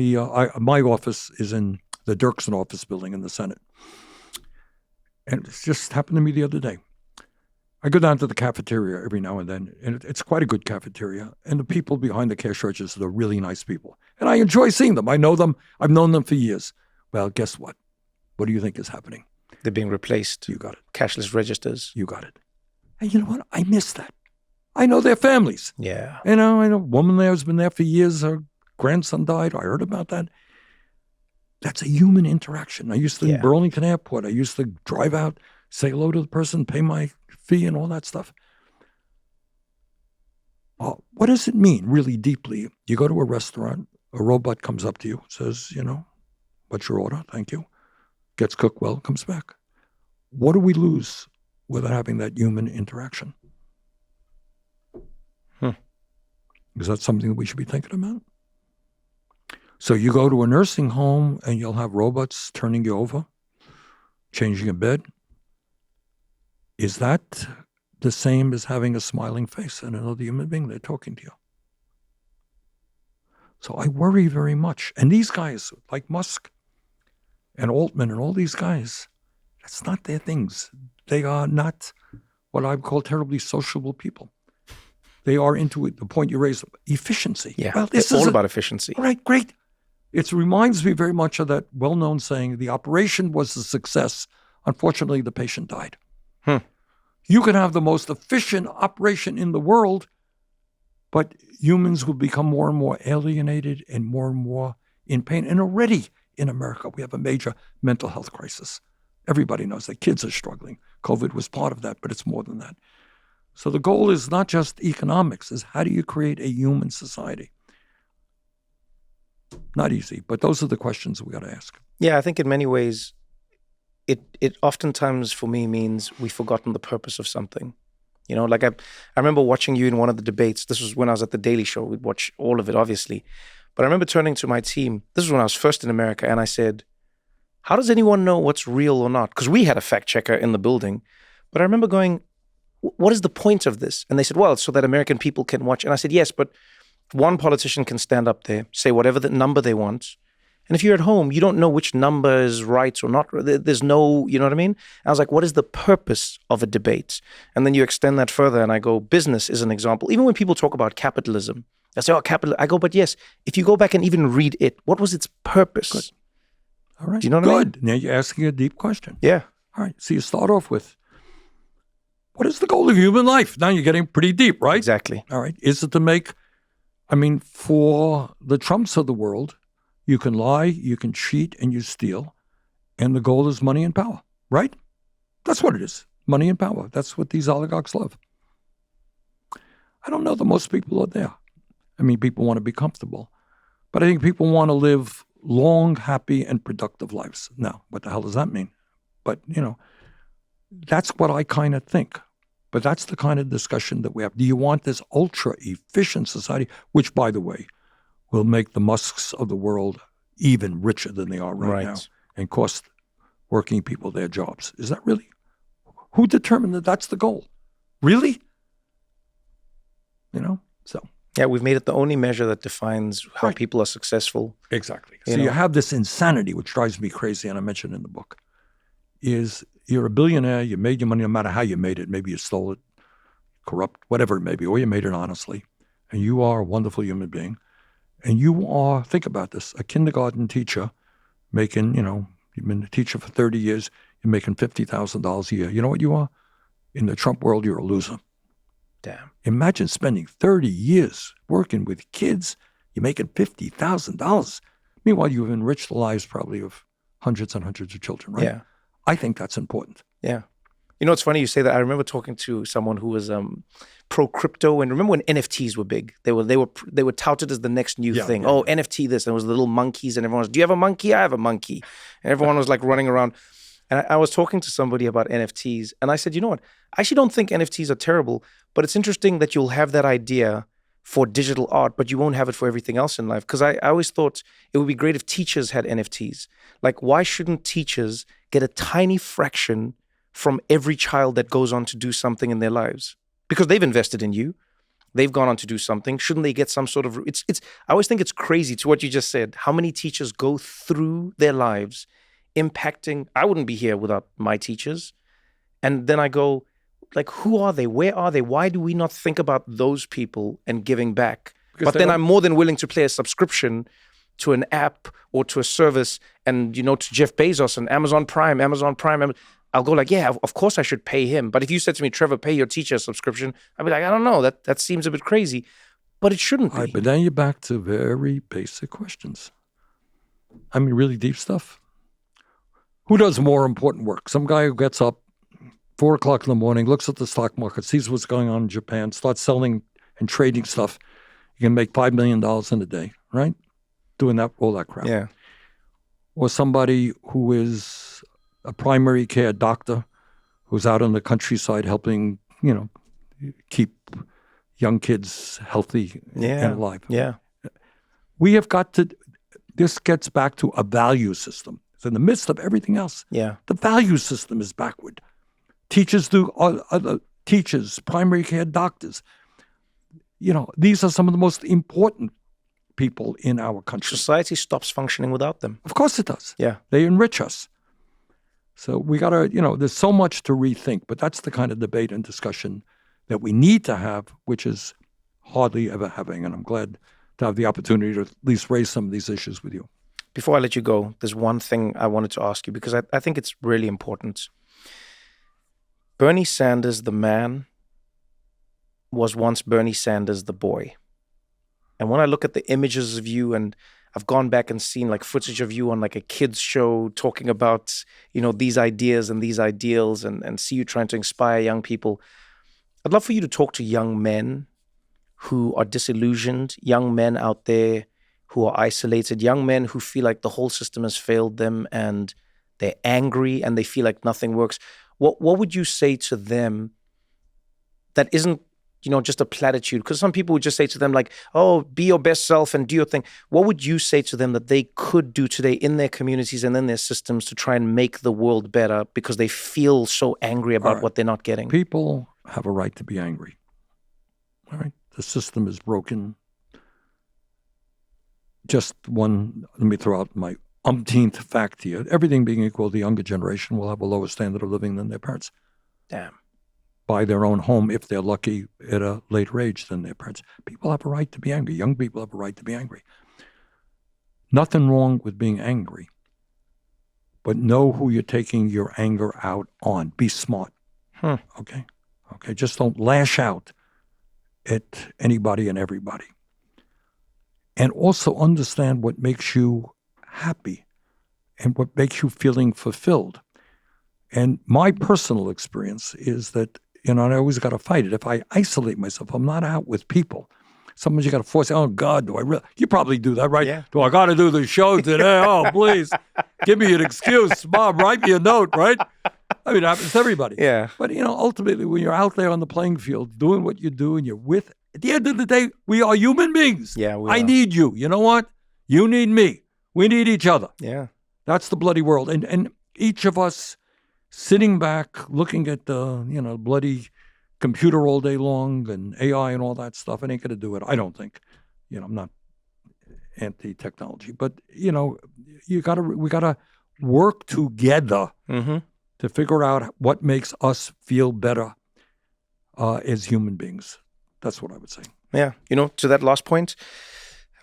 my office is in the Dirksen office building in the Senate, and it just happened to me the other day. I go down to the cafeteria every now and then, and it's quite a good cafeteria. And the people behind the cash registers are really nice people. And I enjoy seeing them. I know them. I've known them for years. Well, guess what? What do you think is happening? They're being replaced. You got it. Cashless registers. You got it. And you know what? I miss that. I know their families. Yeah. I know a woman there who's been there for years. Her grandson died. I heard about that. That's a human interaction. I used to in Burlington Airport. I used to drive out, say hello to the person, pay my fee and all that stuff. What does it mean really deeply? You go to a restaurant, a robot comes up to you, says, what's your order? Thank you. Gets cooked well, comes back. What do we lose without having that human interaction? Is that something that we should be thinking about? So you go to a nursing home and you'll have robots turning you over, changing a bed. Is that the same as having a smiling face and another human being there talking to you? So I worry very much. And these guys, like Musk and Altman and all these guys, that's not their things. They are not what I would call terribly sociable people. They are into it, the point you raised, efficiency. Yeah, well, it's all about efficiency. All right, great. It reminds me very much of that well-known saying, the operation was a success. Unfortunately, the patient died. You can have the most efficient operation in the world, but humans will become more and more alienated and more in pain. And already in America, we have a major mental health crisis. Everybody knows that. Kids are struggling. COVID was part of that, but it's more than that. So the goal is not just economics, is how do you create a human society? Not easy, but those are the questions we got to ask. Yeah, I think in many ways, it oftentimes for me means we've forgotten the purpose of something. Like I remember watching you in one of the debates. This was when I was at the Daily Show. We'd watch all of it, obviously. But I remember turning to my team. This was when I was first in America, and I said, how does anyone know what's real or not? Because we had a fact checker in the building. But I remember going, what is the point of this? And they said, well, it's so that American people can watch. And I said, yes, but one politician can stand up there, say whatever the number they want. And if you're at home, you don't know which number is right or not. There's no, you know what I mean? And I was like, what is the purpose of a debate? And then you extend that further and I go, business is an example. Even when people talk about capitalism, I say, capital. I go, but yes, if you go back and even read it, what was its purpose? Good. All right. Do you know what I mean? Good. Now you're asking a deep question. Yeah. All right. So you start off with, what is the goal of human life? Now you're getting pretty deep, right? Exactly. All right. Is it to for the Trumps of the world, you can lie, you can cheat, and you steal. And the goal is money and power, right? That's what it is. Money and power. That's what these oligarchs love. I don't know that most people are there. People want to be comfortable. But I think people want to live long, happy, and productive lives. Now, what the hell does that mean? But, that's what I kind of think. But that's the kind of discussion that we have. Do you want this ultra-efficient society, which, by the way, will make the Musks of the world even richer than they are right now and cost working people their jobs? Is that really? Who determined that that's the goal? Really? So. Yeah, we've made it the only measure that defines how people are successful. Exactly. So you have this insanity, which drives me crazy, and I mentioned in the book, is you're a billionaire, you made your money no matter how you made it. Maybe you stole it, corrupt, whatever it may be, or you made it honestly. And you are a wonderful human being. And you are, think about this, a kindergarten teacher making, you've been a teacher for 30 years, you're making $50,000 a year. You know what you are? In the Trump world, you're a loser. Damn. Imagine spending 30 years working with kids. You're making $50,000. Meanwhile, you've enriched the lives probably of hundreds and hundreds of children, right? Yeah. I think that's important. Yeah. You know, it's funny you say that. I remember talking to someone who was pro crypto, and remember when NFTs were big? They were touted as the next new thing. Yeah. NFT this, and it was the little monkeys, and everyone was, do you have a monkey? I have a monkey. And everyone was like running around. And I was talking to somebody about NFTs, and I said, you know what? I actually don't think NFTs are terrible, but it's interesting that you'll have that idea for digital art, but you won't have it for everything else in life. Because I always thought it would be great if teachers had NFTs. Like, why shouldn't teachers get a tiny fraction from every child that goes on to do something in their lives? Because they've invested in you. They've gone on to do something. Shouldn't they get some sort of... I always think it's crazy to what you just said. How many teachers go through their lives impacting... I wouldn't be here without my teachers. And then I go, like, who are they? Where are they? Why do we not think about those people and giving back? But then I'm more than willing to pay a subscription to an app or to a service and, to Jeff Bezos and Amazon Prime. I'll go like, yeah, of course I should pay him. But if you said to me, Trevor, pay your teacher a subscription, I'd be like, I don't know. That seems a bit crazy. But it shouldn't be. Right, but then you're back to very basic questions. I mean, really deep stuff. Who does more important work? Some guy who gets up 4 o'clock in the morning, looks at the stock market, sees what's going on in Japan, starts selling and trading stuff. You can make $5 million in a day, right? Doing that, all that crap. Yeah. Or somebody who is a primary care doctor who's out in the countryside helping, keep young kids healthy and alive. Yeah. We have got to, this gets back to a value system. It's in the midst of everything else. Yeah. The value system is backward. Teachers do, other teachers, primary care doctors. These are some of the most important people in our country. Society stops functioning without them. Of course it does. Yeah. They enrich us. So we got to, there's so much to rethink, but that's the kind of debate and discussion that we need to have, which is hardly ever having. And I'm glad to have the opportunity to at least raise some of these issues with you. Before I let you go, there's one thing I wanted to ask you because I think it's really important. Bernie Sanders, the man, was once Bernie Sanders, the boy. And when I look at the images of you, and I've gone back and seen like footage of you on like a kid's show talking about, these ideas and these ideals and see you trying to inspire young people. I'd love for you to talk to young men who are disillusioned, young men out there who are isolated, young men who feel like the whole system has failed them and they're angry and they feel like nothing works. What would you say to them that isn't, just a platitude? Because some people would just say to them like, oh, be your best self and do your thing. What would you say to them that they could do today in their communities and in their systems to try and make the world better because they feel so angry about what they're not getting? People have a right to be angry. All right? The system is broken. Just one, let me throw out my umpteenth fact here. Everything being equal, the younger generation will have a lower standard of living than their parents. Damn. Buy their own home, if they're lucky, at a later age than their parents. People have a right to be angry. Young people have a right to be angry. Nothing wrong with being angry. But know who you're taking your anger out on. Be smart. Okay? Just don't lash out at anybody and everybody. And also understand what makes you happy and what makes you feeling fulfilled. And my personal experience is that, I always got to fight it. If I isolate myself, I'm not out with people. Sometimes you got to force it. Oh, God, do I really? You probably do that, right? Yeah. Do I got to do the show today? Oh, please, give me an excuse. Mom, write me a note, right? I mean, it happens to everybody. Yeah. But, ultimately, when you're out there on the playing field doing what you do and you're with, at the end of the day, we are human beings. Yeah, we I are. need you. You know what? You need me. We need each other. Yeah. That's the bloody world. And each of us sitting back, looking at the, bloody computer all day long and AI and all that stuff, it ain't going to do it. I don't think. I'm not anti-technology, but, we got to work together to figure out what makes us feel better as human beings. That's what I would say. Yeah. To that last point,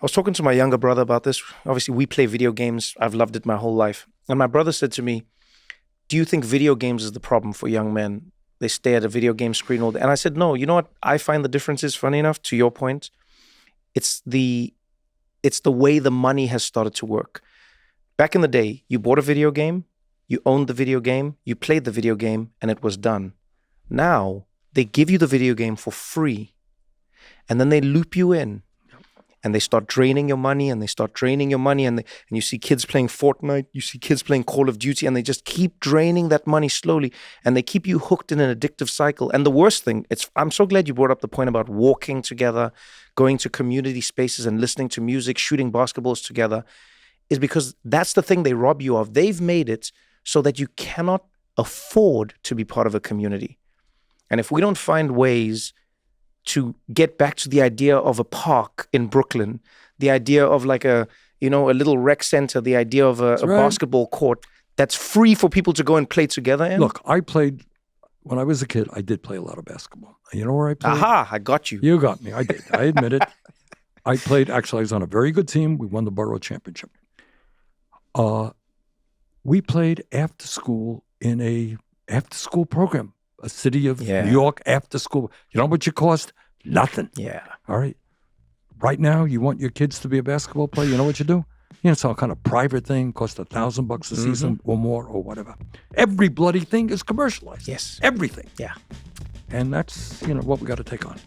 I was talking to my younger brother about this. Obviously, we play video games. I've loved it my whole life. And my brother said to me, do you think video games is the problem for young men? They stay at a video game screen all day. And I said, no, you know what? I find the difference is, funny enough, to your point, it's the way the money has started to work. Back in the day, you bought a video game, you owned the video game, you played the video game, and it was done. Now, they give you the video game for free, and then they loop you in, and they start draining your money, and and you see kids playing Fortnite, you see kids playing Call of Duty, and they just keep draining that money slowly, and they keep you hooked in an addictive cycle. And the worst thing, I'm so glad you brought up the point about walking together, going to community spaces and listening to music, shooting basketballs together, is because that's the thing they rob you of. They've made it so that you cannot afford to be part of a community. And if we don't find ways to get back to the idea of a park in Brooklyn, the idea of like a little rec center, the idea of a basketball court that's free for people to go and play together in. Look, when I was a kid, I did play a lot of basketball. You know where I played? Aha, I got you. You got me. I did. I admit it. I was on a very good team. We won the borough championship. We played after school in a after-school program. A city of New York after school. You know how much it cost? Nothing. Yeah. All right. Right now, you want your kids to be a basketball player. You know what you do? Some kind of private thing, cost $1,000 a season or more or whatever. Every bloody thing is commercialized. Yes. Everything. Yeah. And that's, what we got to take on.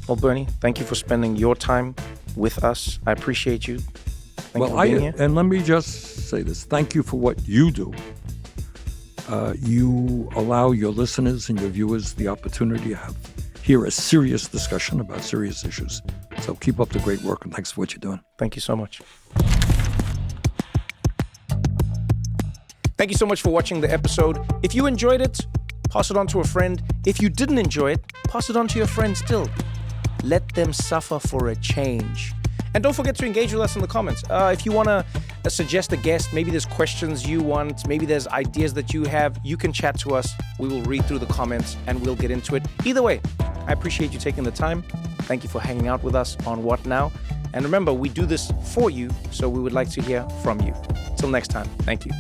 Well, Bernie, thank you for spending your time with us. I appreciate you. Thank you for being here. And let me just say this. Thank you for what you do. You allow your listeners and your viewers the opportunity to hear a serious discussion about serious issues. So keep up the great work, and thanks for what you're doing. Thank you so much. Thank you so much for watching the episode. If you enjoyed it, pass it on to a friend. If you didn't enjoy it, pass it on to your friend still. Let them suffer for a change. And don't forget to engage with us in the comments. If you want to suggest a guest, maybe there's questions you want, maybe there's ideas that you have, you can chat to us. We will read through the comments and we'll get into it. Either way, I appreciate you taking the time. Thank you for hanging out with us on What Now? And remember, we do this for you, so we would like to hear from you. Till next time, thank you.